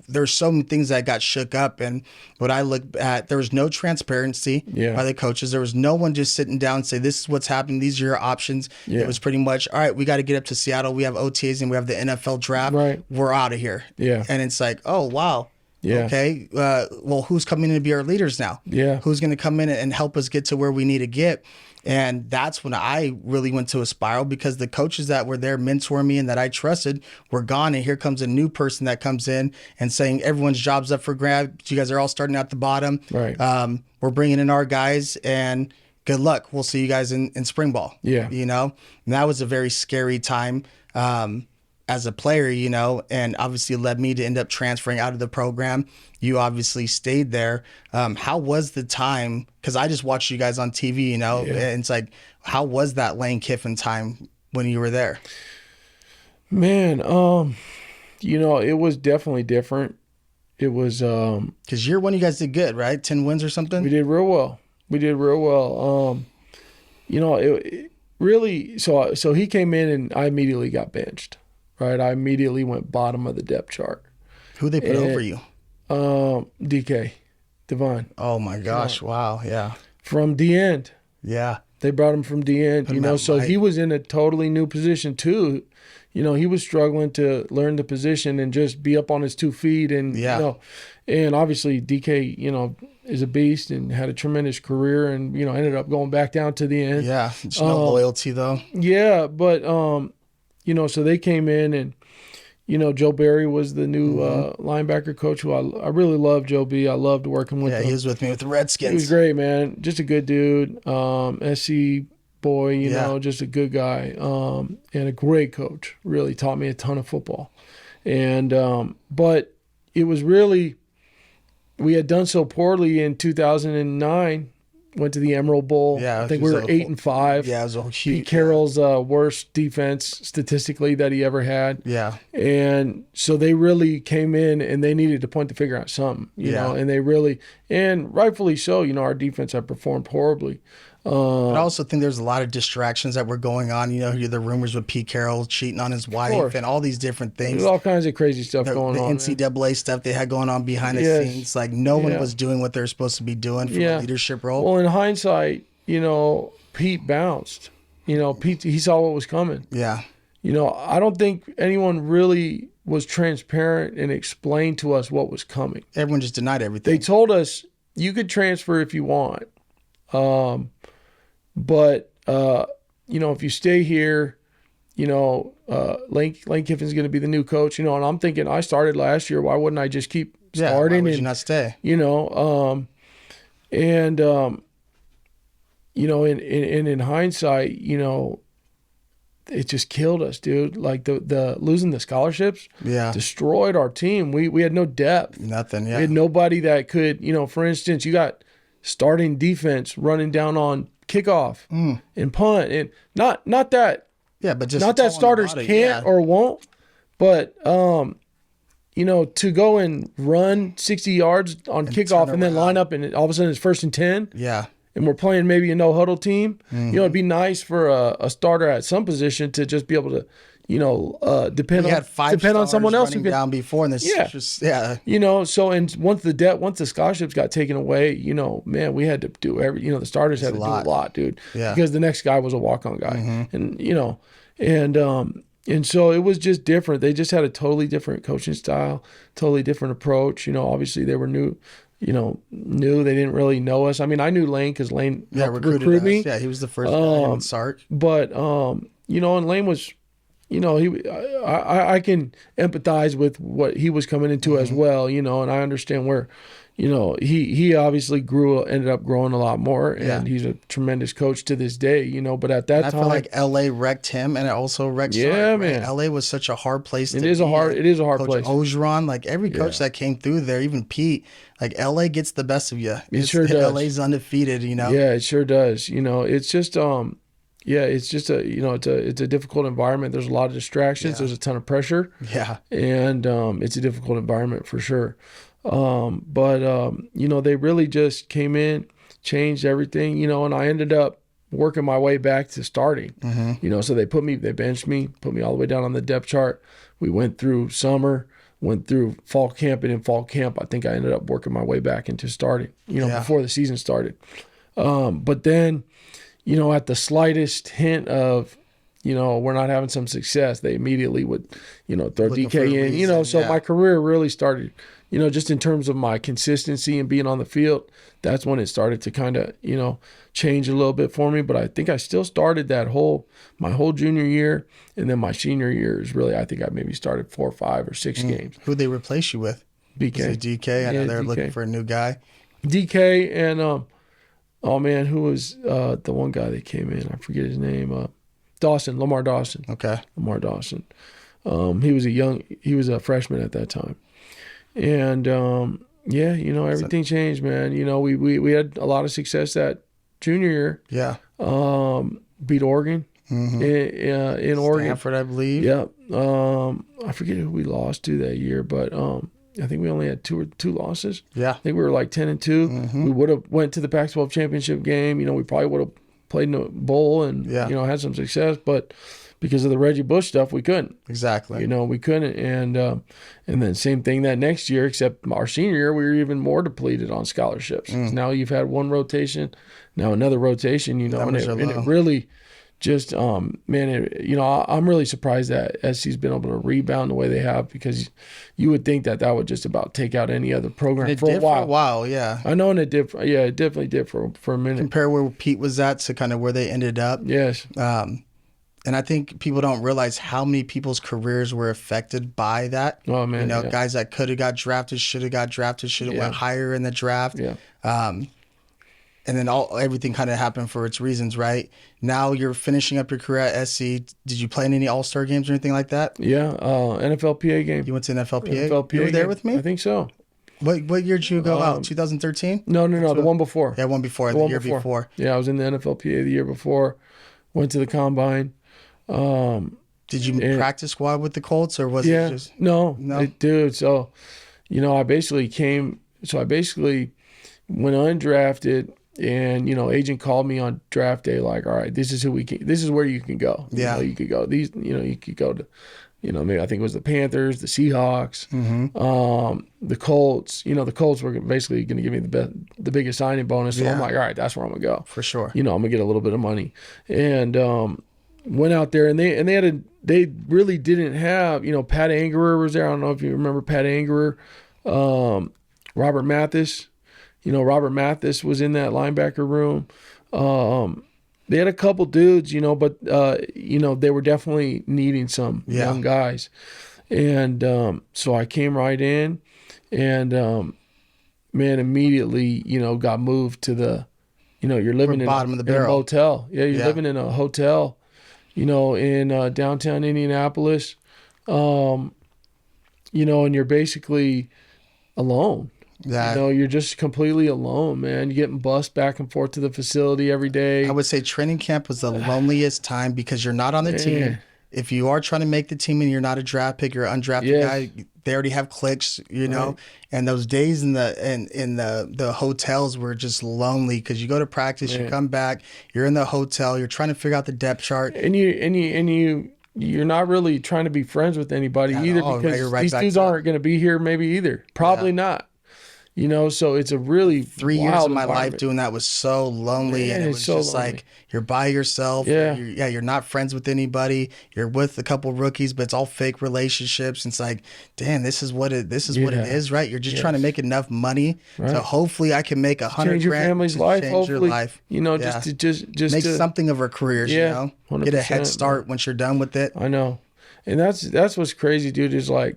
A: there's so many things that got shook up. And what I look at, there was no transparency by the coaches. There was no one just sitting down and say, this is what's happening. These are your options. It was pretty much, all right, we got to get up to Seattle. We have OTAs and we have the NFL draft. We're out of here. And it's like, oh, wow. Okay. Well, who's coming in to be our leaders now? Who's going to come in and help us get to where we need to get? And that's when I really went to a spiral because the coaches that were there mentoring me and that I trusted were gone. And here comes a new person that comes in and saying everyone's job's up for grabs. You guys are all starting at the bottom. We're bringing in our guys and good luck. We'll see you guys in spring ball. And that was a very scary time. as a player, you know, and obviously led me to end up transferring out of the program. You obviously stayed there. How was the time? Because I just watched you guys on TV, you know, and it's like, how was that Lane Kiffin time when you were there?
B: Man, you know, it was definitely different. It was
A: because year one you guys did good, right? 10 wins or something.
B: We did real well. You know, it really. So he came in and I immediately got benched. Right, I immediately went bottom of the depth chart.
A: Who they put over you?
B: DK, Devon.
A: Oh my gosh! Wow, yeah.
B: From the end.
A: Yeah.
B: They brought him from the end. You know, so he was in a totally new position too. You know, he was struggling to learn the position and just be up on his 2 feet, and you know, and obviously DK, you know, is a beast and had a tremendous career, and you know, ended up going back down to the end.
A: Yeah, just no loyalty though.
B: Yeah, but you know, so they came in, and you know, Joe Barry was the new linebacker coach, who I really loved. Joe B. I loved working with him.
A: Yeah, he was with me with the Redskins.
B: He was great, man. Just a good dude. SC boy, you know, just a good guy, and a great coach. Really taught me a ton of football. And but it was really, we had done so poorly in 2009. Went to the Emerald Bowl.
A: Yeah,
B: I think we were 8-5.
A: Yeah, it was a huge.
B: Pete Carroll's worst defense statistically that he ever had.
A: Yeah,
B: and so they really came in and they needed to point the finger at something, you know, and they really, and rightfully so. You know, our defense had performed horribly.
A: But I also think there's a lot of distractions that were going on. You know, the rumors with Pete Carroll cheating on his wife and all these different things.
B: There's all kinds of crazy stuff going on.
A: The NCAA stuff they had going on behind the scenes. Like no one was doing what they're supposed to be doing from a leadership role.
B: Well, in hindsight, you know, Pete bounced. You know, Pete, he saw what was coming.
A: Yeah.
B: You know, I don't think anyone really was transparent and explained to us what was coming.
A: Everyone just denied everything.
B: They told us you could transfer if you want. But, you know, if you stay here, you know, Lane Kiffin's going to be the new coach, you know, and I'm thinking I started last year. Why wouldn't I just keep starting?
A: Why would you not stay?
B: You know, you know, in hindsight, you know, it just killed us, dude. Like the losing the scholarships destroyed our team. We had no depth.
A: Nothing, yeah.
B: We had nobody that could, you know, for instance, you got starting defense running down on kickoff and punt, and not that
A: but just
B: not that starters can't or won't, but you know, to go and run 60 yards on kickoff and then line up and all of a sudden it's 1st and 10, and we're playing maybe a no huddle team. You know, it'd be nice for a starter at some position to just be able to, you know, depend on someone else who could
A: down before, and this
B: you know. So, and once the scholarships got taken away, you know, man, we had to do you know, the starters had to do a lot, dude, because the next guy was a walk-on guy, and you know, and so it was just different. They just had a totally different coaching style, totally different approach. You know, obviously they were new. They didn't really know us. I mean, I knew Lane because Lane recruited me.
A: Yeah, he was the first guy in Sark.
B: But you know, and Lane was. You know, I can empathize with what he was coming into as well, you know, and I understand where, you know, he obviously ended up growing a lot more, and he's a tremendous coach to this day, you know, but at that time.
A: I feel like LA wrecked him, and it also wrecked Sark,
B: man.
A: Right? LA was such a hard place to be.
B: It is a hard
A: Coach
B: place.
A: Ogeron, like every coach that came through there, even Pete, like LA gets the best of you.
B: It sure does.
A: LA's undefeated, you know.
B: Yeah, it sure does. You know, it's just it's just it's a difficult environment. There's a lot of distractions. There's a ton of pressure.
A: Yeah.
B: And it's a difficult environment for sure. But you know, they really just came in, changed everything, you know, and I ended up working my way back to starting. You know, so they benched me, put me all the way down on the depth chart. We went through summer, went through fall camp, and in fall camp, I think I ended up working my way back into starting, you know, before the season started. But then, you know, at the slightest hint of, you know, we're not having some success, they immediately would, you know, throw DK in, you know, so my career really started, you know, just in terms of my consistency and being on the field, that's when it started to kind of, you know, change a little bit for me. But I think I still started my whole junior year, and then my senior year is really, I think I maybe started 4 or 5 or 6 games.
A: Who'd they replace you with?
B: DK.
A: DK? I know they're looking for a new guy.
B: DK and, oh man, who was the one guy that came in? I forget his name. Lamar Dawson.
A: Okay.
B: Lamar Dawson. He was a freshman at that time. And, everything changed, man. We had a lot of success that junior year.
A: Yeah.
B: Beat Oregon in Oregon.
A: Stanford, I believe.
B: Yeah. I forget who we lost to that year, but I think we only had two losses.
A: Yeah.
B: I think we were like 10-2. We would have went to the Pac-12 championship game. We probably would have played in a bowl and had some success, but because of the Reggie Bush stuff, we couldn't.
A: Exactly.
B: We couldn't, and then same thing that next year, except our senior year, we were even more depleted on scholarships. Now you've had one rotation, now another rotation. And it really just, I'm really surprised that SC's been able to rebound the way they have, because you would think that would just about take out any other program for a while.
A: For a while, yeah.
B: I know, and it did. Yeah, it definitely did for a minute.
A: Compare where Pete was at to kind of where they ended up.
B: Yes.
A: And I think people don't realize how many people's careers were affected by that.
B: Oh, man.
A: Guys that could have got drafted, should have got drafted, should have went higher in the draft.
B: Yeah.
A: And then everything kind of happened for its reasons, right? Now you're finishing up your career at SC. Did you play in any All-Star games or anything like that?
B: Yeah, NFLPA game.
A: You went to NFLPA?
B: NFLPA
A: you were there
B: game.
A: with me?
B: I think so.
A: What year did you go out? 2013?
B: No, the one before.
A: Yeah, one before, the year before.
B: Yeah, I was in the NFLPA the year before. Went to the combine.
A: Did you practice squad with the Colts, or was it just...
B: No. Dude, so, I basically went undrafted, and, agent called me on draft day, like, all right, this is where you can go.
A: Yeah.
B: You could go. You could go to, maybe I think it was the Panthers, the Seahawks, the Colts. The Colts were basically going to give me the biggest signing bonus. So I'm like, all right, that's where I'm going to go.
A: For sure.
B: I'm going to get a little bit of money. And went out there, and they really didn't have, Pat Angerer was there. I don't know if you remember Pat Angerer, Robert Mathis. Robert Mathis was in that linebacker room. They had a couple dudes, but they were definitely needing some young guys. And so I came right in, and immediately, got moved to the, you're living in
A: bottom of the
B: in a
A: barrel.
B: hotel. Yeah, you're living in a hotel, in downtown Indianapolis, and you're basically alone. You're just completely alone, man. You're getting bussed back and forth to the facility every day.
A: I would say training camp was the loneliest time, because you're not on the team. If you are trying to make the team and you're not a draft pick, you're an undrafted guy, they already have clicks,
B: Right.
A: And those days in the hotels were just lonely, because you go to practice, you come back, you're in the hotel, you're trying to figure out the depth chart.
B: And you're not really trying to be friends with anybody either, because these dudes aren't going to be here maybe either. Probably not. So it's a really
A: 3 years of my life doing that was so lonely, and it was so just lonely. Like you're by yourself. You're not friends with anybody. You're with a couple rookies, but it's all fake relationships. And it's like, damn, this is what it is, right? You're just trying to make enough money, so hopefully I can make $100,000.
B: Change your family's life.
A: Change your life.
B: Just
A: make something of our careers.
B: 100%,
A: get a head start once you're done with it.
B: I know, and that's what's crazy, dude. Is like,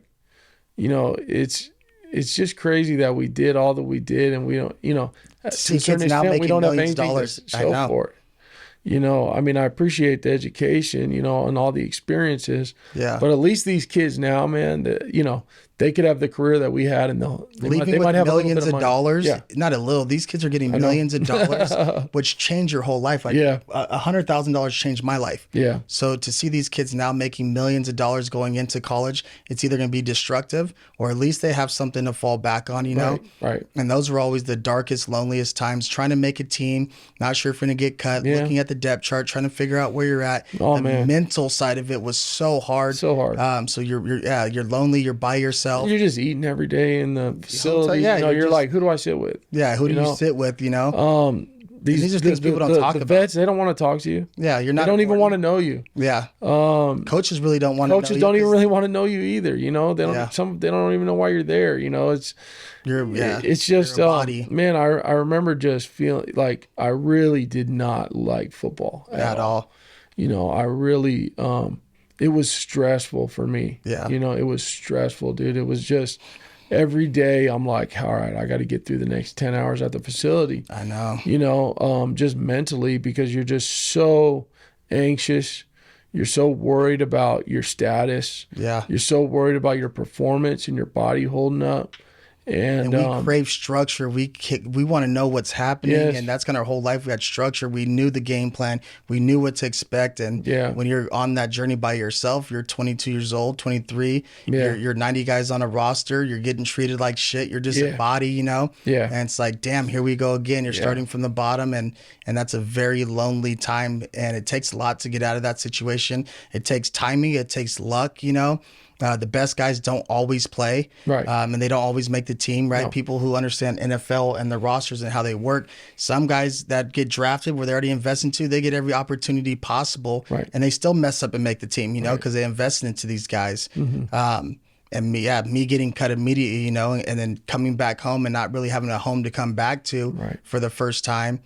B: It's just crazy that we did all that we did, and we don't, to a certain extent, we don't have anything to show for it. I appreciate the education, and all the experiences. Yeah. But at least these kids now, man, they could have the career that we had, and they might have
A: millions
B: of
A: dollars.
B: Yeah.
A: Not a little. These kids are getting millions of dollars, which change your whole life. Like $100,000 changed my life.
B: Yeah.
A: So to see these kids now making millions of dollars going into college, it's either going to be destructive, or at least they have something to fall back on.
B: Right.
A: And those were always the darkest, loneliest times. Trying to make a team, not sure if you're going to get cut. Looking at the depth chart, trying to figure out where you're at.
B: Oh,
A: the mental side of it was so hard.
B: So hard.
A: So you're lonely. You're by yourself.
B: You're just eating every day in the facility. You're like, who do I sit with?
A: Yeah, who do you sit with?
B: These are things people don't talk about. The vets, they don't want to talk to you.
A: Yeah, you're not.
B: They don't even want to know you.
A: Yeah. Coaches really don't want to know you.
B: Coaches don't even really want to know you either. They don't. They don't even know why you're there. It's just man. I remember just feeling like I really did not like football at all. I really it was stressful for me.
A: Yeah.
B: It was stressful, dude. It was just every day I'm like, all right, I got to get through the next 10 hours at the facility.
A: I know.
B: Just mentally, because you're just so anxious. You're so worried about your status.
A: Yeah.
B: You're so worried about your performance and your body holding up. And
A: we crave structure. We want to know what's happening,
B: yes.
A: and that's kind of our whole life. We had structure. We knew the game plan. We knew what to expect. And when you're on that journey by yourself, you're 22 years old, 23. You're 90 guys on a roster. You're getting treated like shit. You're just a body, you know.
B: Yeah.
A: And it's like, damn, here we go again. You're starting from the bottom, and that's a very lonely time. And it takes a lot to get out of that situation. It takes timing. It takes luck, you know. The best guys don't always play,
B: right?
A: And they don't always make the team, right? No. People who understand NFL and the rosters and how they work. Some guys that get drafted where they're already invested into, they get every opportunity possible,
B: right?
A: And they still mess up and make the team, you know, because they invested into these guys. Mm-hmm. And me getting cut immediately, you know, and then coming back home and not really having a home to come back to for the first time.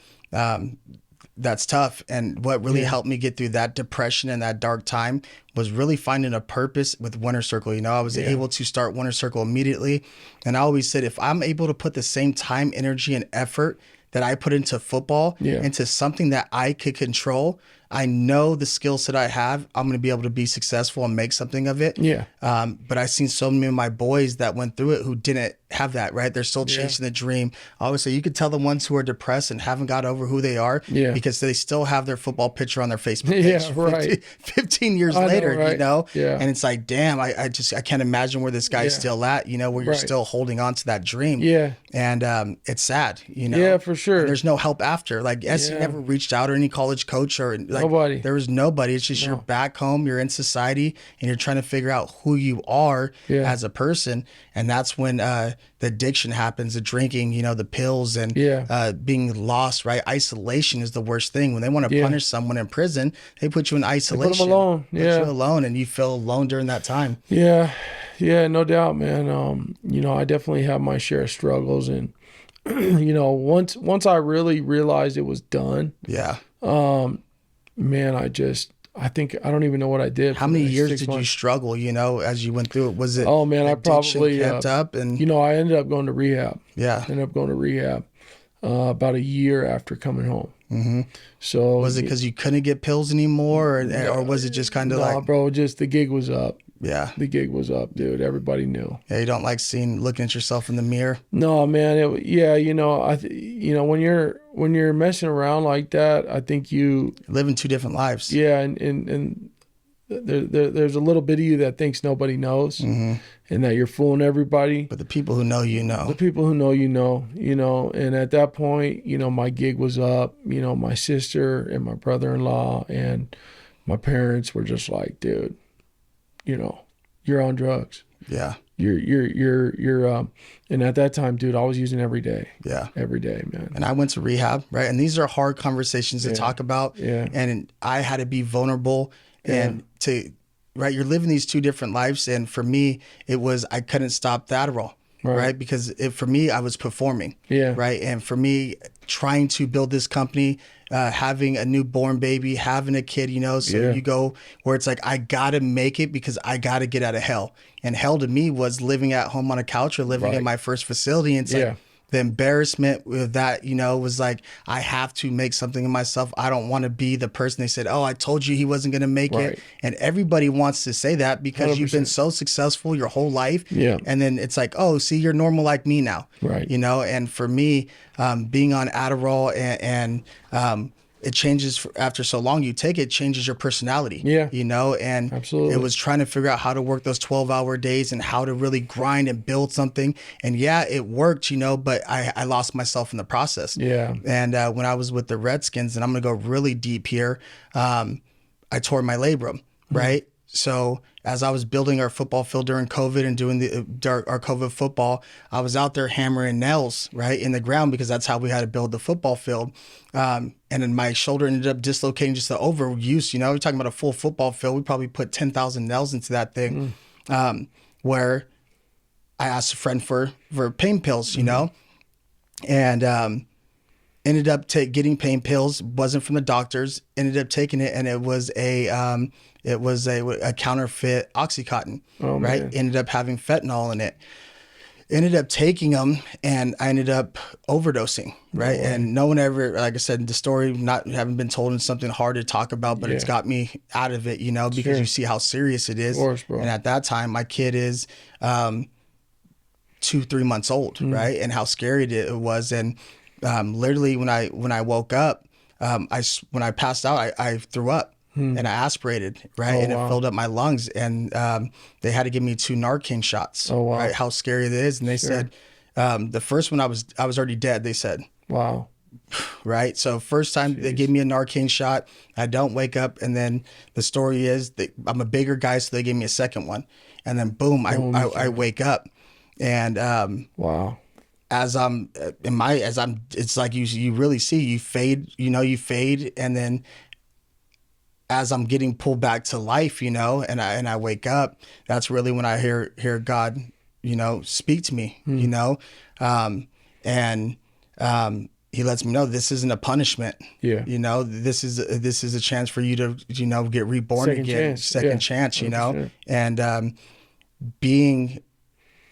A: That's tough. And what really helped me get through that depression and that dark time was really finding a purpose with Winter Circle. You know, I was able to start Winter Circle immediately. And I always said, if I'm able to put the same time, energy, and effort that I put into football into something that I could control, I know the skill set I have, I'm going to be able to be successful and make something of it.
B: Yeah.
A: But I've seen so many of my boys that went through it who didn't have that, right? They're still chasing the dream. I always say you could tell the ones who are depressed and haven't got over who they are because they still have their football picture on their Facebook page 15 years later,
B: right?
A: You know?
B: Yeah.
A: And it's like, damn, I can't imagine where this guy's still at, you know, where you're still holding on to that dream.
B: Yeah.
A: And it's sad, you know?
B: Yeah, for sure.
A: And there's no help after. Like, SC never reached out, or any college coach, or like,
B: nobody.
A: There was nobody. It's just you're back home, you're in society, and you're trying to figure out who you are as a person. And that's when the addiction happens, the drinking, you know, the pills, and being lost, right? Isolation is the worst thing. When they want to punish someone in prison, they put you in isolation.
B: They put them alone.
A: Put you alone, and you feel alone during that time.
B: Yeah. Yeah, no doubt, man. You know, I definitely have my share of struggles, and you know, once I really realized it was done.
A: Yeah.
B: Man, I think I don't even know what I did.
A: How many years did you struggle, you know, as you went through it? Was it
B: I probably
A: kept up, and
B: you know, I ended up going to rehab.
A: Yeah.
B: Ended up going to rehab about a year after coming home.
A: Mm-hmm.
B: So
A: was it because you couldn't get pills anymore, or was it just kind of like,
B: bro, just the gig was up.
A: Yeah.
B: The gig was up, dude. Everybody knew.
A: Yeah, you don't like looking at yourself in the mirror?
B: No, man. You know, you know, when you're messing around like that, I think you
A: living two different lives.
B: Yeah, and there's a little bit of you that thinks nobody knows, and that you're fooling everybody.
A: But the people who know, you know.
B: The people who know, you know. And at that point, you know, my gig was up. You know, my sister and my brother-in-law and my parents were just like, dude, you know, you're on drugs.
A: Yeah.
B: You're and at that time, dude, I was using every day.
A: Yeah.
B: Every day, man.
A: And I went to rehab, right? And these are hard conversations to talk about.
B: Yeah.
A: And I had to be vulnerable and right? You're living these two different lives. And for me, it was, I couldn't stop the Adderall. Right. Because for me, I was performing. Yeah. Right. And for me, trying to build this company, having a newborn baby, having a kid, you know, so you go where it's like, I got to make it because I got to get out of hell. And hell to me was living at home on a couch or living in my first facility. And it's like, the embarrassment with that, you know, was like, I have to make something of myself. I don't want to be the person they said, oh, I told you he wasn't going to make it. And everybody wants to say that because 100%. You've been so successful your whole life. Yeah. And then it's like, oh, see, you're normal like me now. Right. You know, and for me, being on Adderall and it changes after so long you take it, changes your personality. Yeah. You know, and absolutely. It was trying to figure out how to work those 12-hour days and how to really grind and build something. And yeah, it worked, you know, but I lost myself in the process. Yeah. And when I was with the Redskins, and I'm going to go really deep here, I tore my labrum, right? So as I was building our football field during COVID and doing our COVID football, I was out there hammering nails, right, in the ground because that's how we had to build the football field. And then my shoulder ended up dislocating, just the overuse, you know, we're talking about a full football field. We probably put 10,000 nails into that thing, where I asked a friend for pain pills, you know, and ended up getting pain pills. Wasn't from the doctors, ended up taking it, and it was a counterfeit Oxycontin, right? Man. Ended up having fentanyl in it. ended up taking them, and I ended up overdosing, right? And no one ever, like I said, the story not having been told is something hard to talk about, but it's got me out of it, you know, because you see how serious it is.
B: Of course, bro.
A: And at that time, my kid is 2-3 months old, right? And how scary it was. And literally when I woke up, when I passed out, I threw up. And I aspirated, right? And it filled up my lungs. And they had to give me 2 Narcan shots, right? How scary it is. And they said, the first one I was already dead, they said.
B: Wow.
A: Right? So first time they gave me a Narcan shot, I don't wake up. And then the story is that I'm a bigger guy, so they gave me a second one. And then boom, I wake up. And
B: wow.
A: As it's like you really see, you fade, and then as I'm getting pulled back to life, and I wake up, that's really when I hear God, speak to me, and he lets me know this isn't a punishment.
B: Yeah.
A: This is a chance for you to, get reborn second chance, and being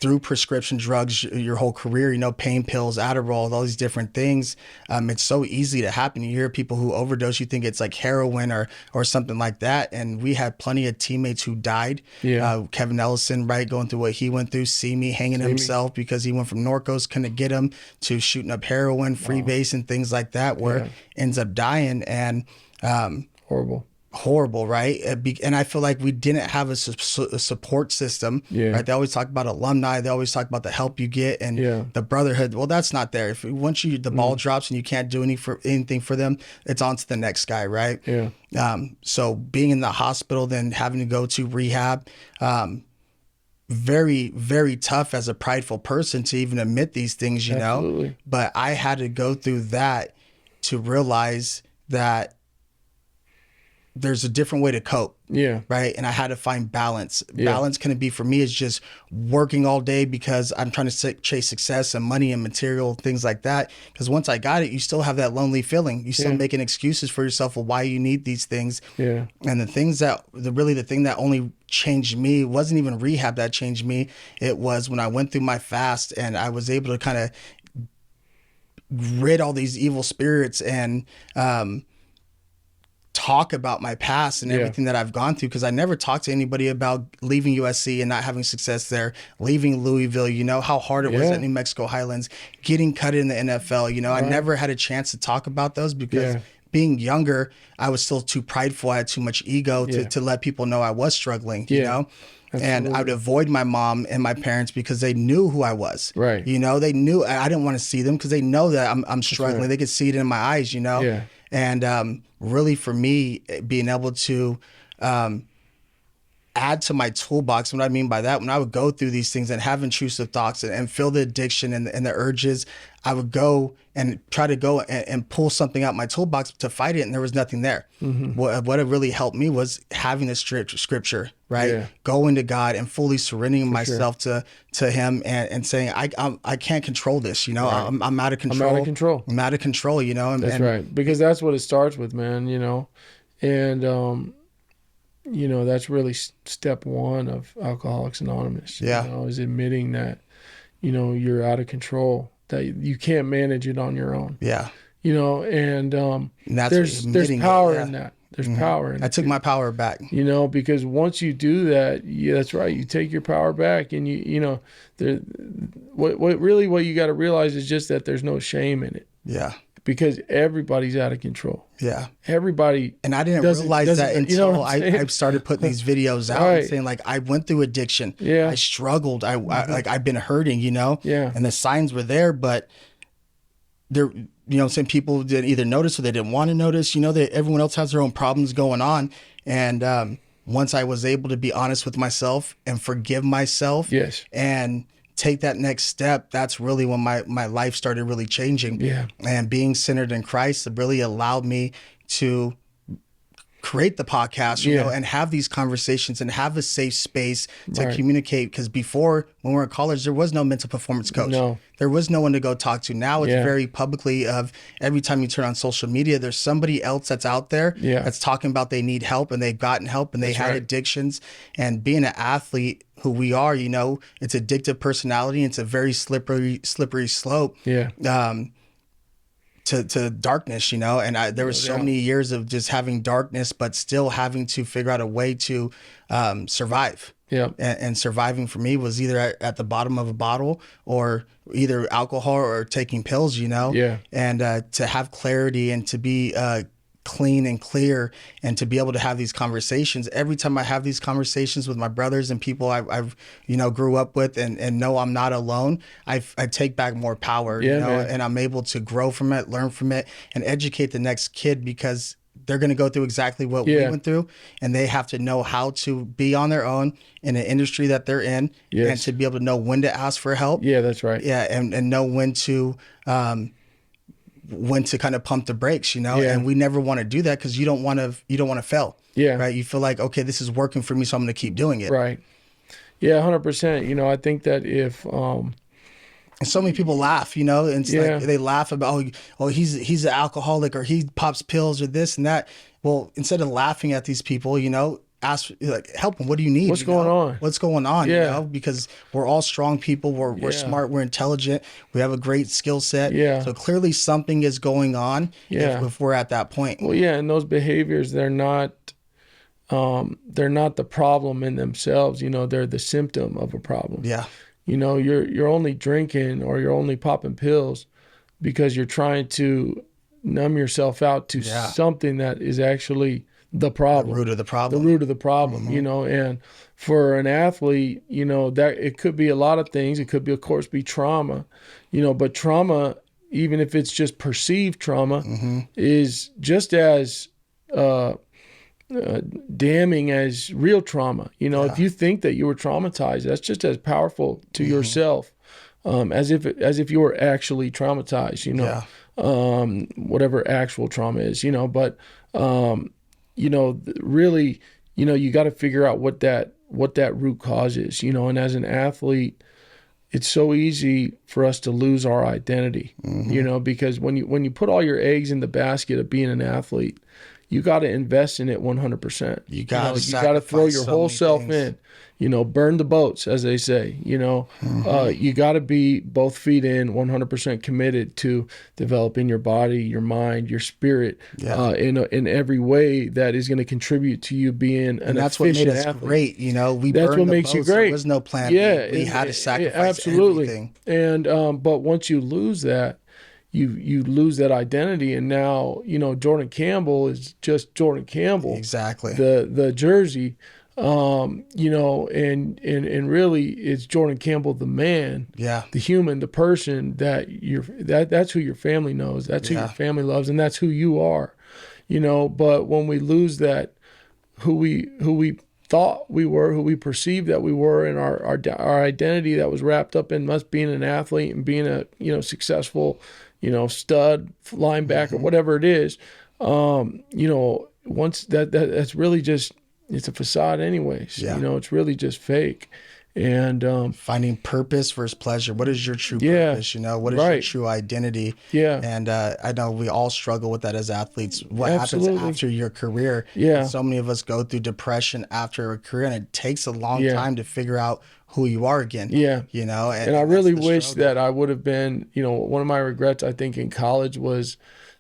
A: through prescription drugs your whole career, pain pills, Adderall, all these different things. It's so easy to happen. You hear people who overdose, you think it's like heroin or something like that. And we had plenty of teammates who died.
B: Yeah.
A: Kevin Ellison, right, going through what he went through, Simi hanging himself because he went from Norcos, couldn't get him, to shooting up heroin, freebase, and things like that, where ends up dying. And horrible, right? And I feel like we didn't have a support system, right? They always talk about alumni, they always talk about the help you get and the brotherhood. Well, that's not there. If once the ball drops and you can't do anything for them, it's on to the next guy, right? So being in the hospital, then having to go to rehab, very, very tough as a prideful person to even admit these things, know. But I had to go through that to realize that there's a different way to cope. Right. And I had to find balance. Balance can be for me is just working all day because I'm trying to chase success and money and material, things like that. Because once I got it, you still have that lonely feeling. You still making excuses for yourself of why you need these things. And the thing that only changed me wasn't even rehab that changed me. It was when I went through my fast and I was able to kind of rid all these evil spirits and, talk about my past and everything that I've gone through, because I never talked to anybody about leaving USC and not having success there, leaving Louisville, how hard it was at New Mexico Highlands, getting cut in the NFL, I never had a chance to talk about those because being younger, I was still too prideful. I had too much ego to let people know I was struggling, you know? Absolutely. And I would avoid my mom and my parents because they knew who I was. Right. They knew I didn't want to see them because they know that I'm struggling. They could see it in my eyes, And really for me, being able to add to my toolbox, what I mean by that, when I would go through these things and have intrusive thoughts and feel the addiction and the urges, I would go and try to go and pull something out my toolbox to fight it, and there was nothing there. What really helped me was having the scripture, right? Going to God and fully surrendering myself to Him and saying, I can't control this, I'm out of control. I'm out of control, And,
B: that's right, because that's what it starts with, man, and that's really step one of Alcoholics Anonymous. Is admitting that, you're out of control, that you can't manage it on your own. And there's power in that. There's power in it.
A: I took my power back.
B: Because once you do that, that's right. You take your power back, and what you got to realize is just that there's no shame in it. Because everybody's out of control. Everybody.
A: And I didn't realize that until I started putting these videos out and saying, like, I went through addiction. I struggled. I've been hurting, And the signs were there, but there, some people didn't either notice or they didn't want to notice, that everyone else has their own problems going on. And once I was able to be honest with myself and forgive myself and take that next step, that's really when my life started really changing. And being centered in Christ really allowed me to create the podcast, you know, and have these conversations and have a safe space to communicate. Because before, when we were in college, there was no mental performance coach. There was no one to go talk to. Now it's very publicly of every time you turn on social media, there's somebody else that's out there that's talking about they need help and they've gotten help and they had addictions. And being an athlete who we are, you know, it's addictive personality. It's a very slippery slope. To darkness, you know, and there was so many years of just having darkness, but still having to figure out a way to survive. And surviving for me was either at the bottom of a bottle or either alcohol or taking pills, you know. And to have clarity and to be clean and clear and to be able to have these conversations. Every time I have these conversations with my brothers and people I've you know, grew up with and know I'm not alone, I take back more power, you know, and I'm able to grow from it, learn from it, and educate the next kid because they're going to go through exactly what we went through, and they have to know how to be on their own in an industry that they're in and to be able to know when to ask for help.
B: That's right.
A: And know when to kind of pump the brakes, you know, and we never want to do that because you don't want to fail. Right. You feel like, okay, this is working for me, so I'm going to keep doing it.
B: Right. 100%. You know, I think that if,
A: and so many people laugh, you know, and it's like they laugh about, oh, he's an alcoholic or he pops pills or this and that. Well, instead of laughing at these people, you know, ask, like, help them. What do you need?
B: What's going on?
A: What's going on? You know, because we're all strong people. We're smart. We're intelligent. We have a great skill set. So clearly something is going on if we're at that point.
B: Well, and those behaviors, they're not the problem in themselves. You know, they're the symptom of a problem. You know, you're only drinking or you're only popping pills because you're trying to numb yourself out to something that is actually the problem.
A: The root of the problem.
B: Mm-hmm. You know, and for an athlete, you know, that it could be a lot of things. It could be, of course, be trauma, you know, but trauma, even if it's just perceived trauma, is just as damning as real trauma. You know, if you think that you were traumatized, that's just as powerful to yourself as if you were actually traumatized, you know, whatever actual trauma is, you know, but, you know, really, you know, you got to figure out what that root cause is, you know, and as an athlete, it's so easy for us to lose our identity, you know, because when you put all your eggs in the basket of being an athlete, you got to invest in it 100%. You got to throw your whole self in, you know, burn the boats, as they say, you know, you got to be both feet in, 100% committed to developing your body, your mind, your spirit, in every way that is going to contribute to you being an efficient athlete. And that's what made us
A: great, you know, that's what makes you great. There was no plan. We had to sacrifice everything.
B: And, but once you lose that, you lose that identity, and now, you know, Jordan Campbell is just Jordan Campbell.
A: Exactly.
B: The jersey, you know, and really it's Jordan Campbell, the man, the human, the person that's who your family knows, that's who your family loves, and that's who you are, you know. But when we lose that, who we thought we were, who we perceived that we were, and our identity that was wrapped up in us being an athlete and being a, you know, successful, you know, stud linebacker, whatever it is, you know, once that's really just, it's a facade anyways. You know, it's really just fake. And
A: finding purpose versus pleasure. What is your true purpose? You know, what is your true identity? And I know we all struggle with that as athletes. What happens after your career? So many of us go through depression after a career, and it takes a long time to figure out who you are again. You know,
B: and I really wish that I would have been, you know, one of my regrets, I think, in college was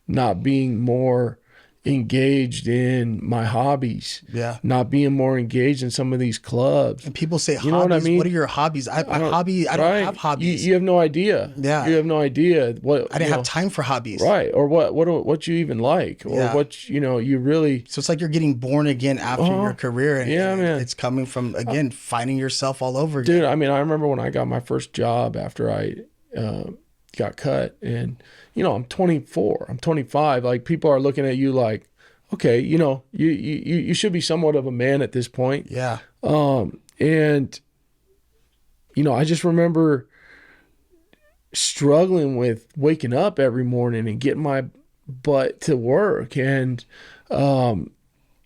B: not being more engaged in my hobbies, not being more engaged in some of these clubs.
A: And people say,
B: you know what I mean?
A: What are your hobbies? I don't have hobbies.
B: You have no idea. You have no idea what.
A: I didn't have time for hobbies.
B: Or what you even like, or what, you know, you really.
A: So it's like you're getting born again after your career, and man, it's coming from, again, finding yourself all over again.
B: Dude, I mean, I remember when I got my first job after I got cut, and, you know, I'm 24, I'm 25. Like, people are looking at you like, okay, you know, you should be somewhat of a man at this point. And, you know, I just remember struggling with waking up every morning and getting my butt to work. And,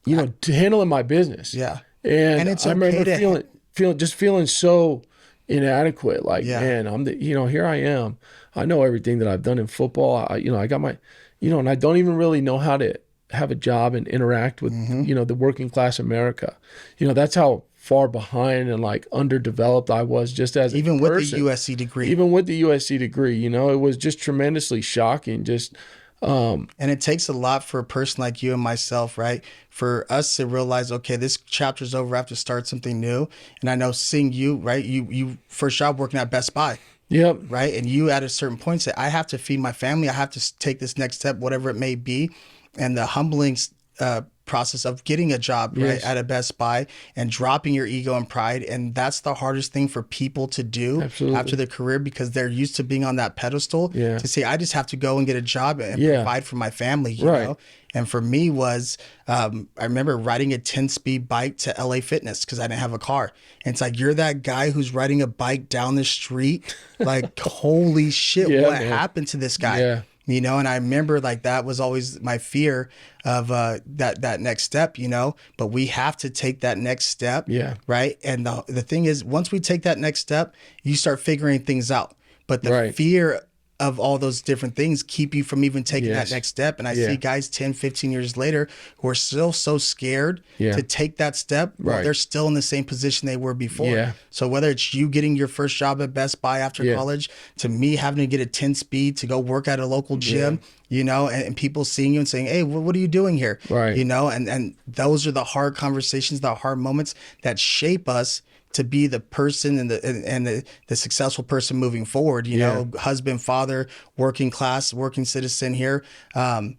B: you know, to handling my business.
A: Yeah.
B: And
A: it's
B: I remember
A: okay
B: feeling so inadequate. Like,
A: Yeah.
B: man, you know, here I am. I know everything that I've done in football. You know, I got my, you know, and I don't even really know how to have a job and interact with, you know, the working class America. You know, that's how far behind and like underdeveloped I was just as
A: even
B: a
A: with
B: person.
A: the USC degree.
B: Even with the USC degree, you know, it was just tremendously shocking. Just
A: and it takes a lot for a person like you and myself, right? For us to realize, okay, this chapter's over, I have to start something new. And I know seeing you, right? You first job working at Best Buy.
B: Yep.
A: Right. And you at a certain point say, I have to feed my family. I have to take this next step, whatever it may be. And the humbling process of getting a job right at a Best Buy and dropping your ego and pride. And that's the hardest thing for people to do after their career, because they're used to being on that pedestal to say, I just have to go and get a job and provide for my family, you know? And for me was, I remember riding a 10-speed bike to LA Fitness because I didn't have a car. And it's like, you're that guy who's riding a bike down the street. Like, holy shit, what happened to this guy?
B: Yeah.
A: You know, and I remember like that was always my fear of that next step, you know, but we have to take that next step.
B: Yeah.
A: Right. And the thing is, once we take that next step, you start figuring things out. But the fear of all those different things keep you from even taking that next step. And I see guys 10, 15 years later who are still so scared to take that step. Well, they're still in the same position they were before.
B: Yeah.
A: So whether it's you getting your first job at Best Buy after college, to me having to get a 10-speed to go work at a local gym, you know, and people seeing you and saying, hey, what are you doing here?
B: Right.
A: You know, and those are the hard conversations, the hard moments that shape us to be the person and the successful person moving forward, you know, husband, father, working class, working citizen here. And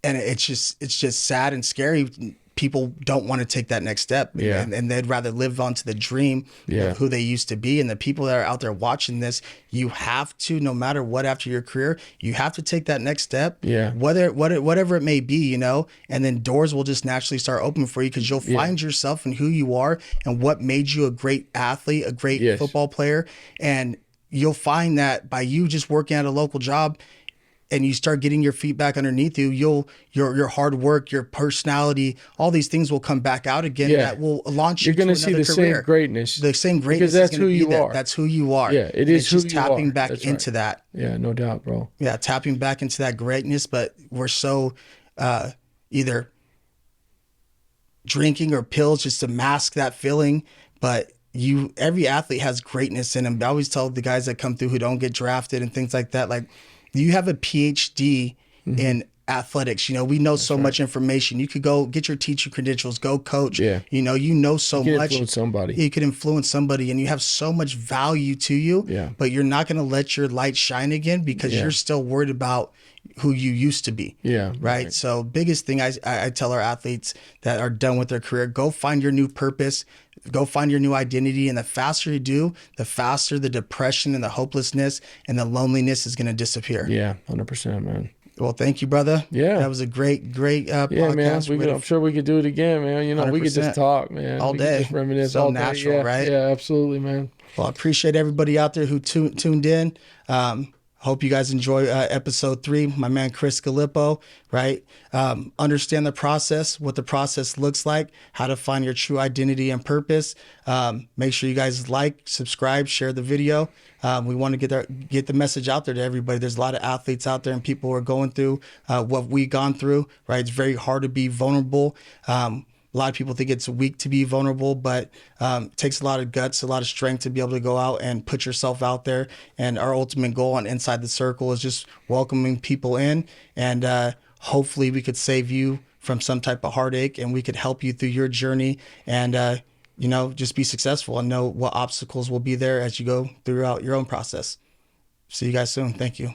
A: it's just sad and scary. People don't want to take that next step and they'd rather live onto the dream of who they used to be. And the people that are out there watching this, you have to, no matter what, after your career, you have to take that next step, whatever it may be, you know, and then doors will just naturally start opening for you because you'll find yourself and who you are and what made you a great athlete, a great football player. And you'll find that by you just working at a local job, and you start getting your feet back underneath you, your hard work, your personality, all these things will come back out again that will launch you to another career. You're going to see the
B: same greatness.
A: The same greatness.
B: Because that's who you are.
A: That's who you are.
B: Yeah, it is who you are.
A: Just tapping back into that.
B: Yeah, no doubt, bro.
A: Yeah, tapping back into that greatness, but we're so either drinking or pills just to mask that feeling, but every athlete has greatness in them. I always tell the guys that come through who don't get drafted and things like that, like, you have a PhD in athletics. You know, we know so much information. You could go get your teacher credentials, go coach. Yeah. You know so much.
B: Influence somebody.
A: You could influence somebody, and you have so much value to you. Yeah. But you're not going to let your light shine again because you're still worried about who you used to be. Yeah. Right. So biggest thing I tell our athletes that are done with their career, go find your new purpose. Go find your new identity. And the faster you do, the faster the depression and the hopelessness and the loneliness is going to disappear.
B: Yeah, 100%, man.
A: Well, thank you, brother. Yeah. That was a great podcast.
B: Man. I'm sure we could do it again, man. You know, 100%. We could just talk, man.
A: All day.
B: Just reminisce
A: so
B: all
A: natural,
B: day.
A: Right?
B: Yeah, absolutely, man.
A: Well, I appreciate everybody out there who tuned in. Hope you guys enjoy episode 3. My man, Chris Galippo, right? Understand the process, what the process looks like, how to find your true identity and purpose. Make sure you guys like, subscribe, share the video. We want to get the message out there to everybody. There's a lot of athletes out there and people who are going through what we've gone through, right? It's very hard to be vulnerable. A lot of people think it's weak to be vulnerable, but it takes a lot of guts, a lot of strength to be able to go out and put yourself out there. And our ultimate goal on Inside the Circle is just welcoming people in. And hopefully we could save you from some type of heartache and we could help you through your journey and, just be successful and know what obstacles will be there as you go throughout your own process. See you guys soon. Thank you.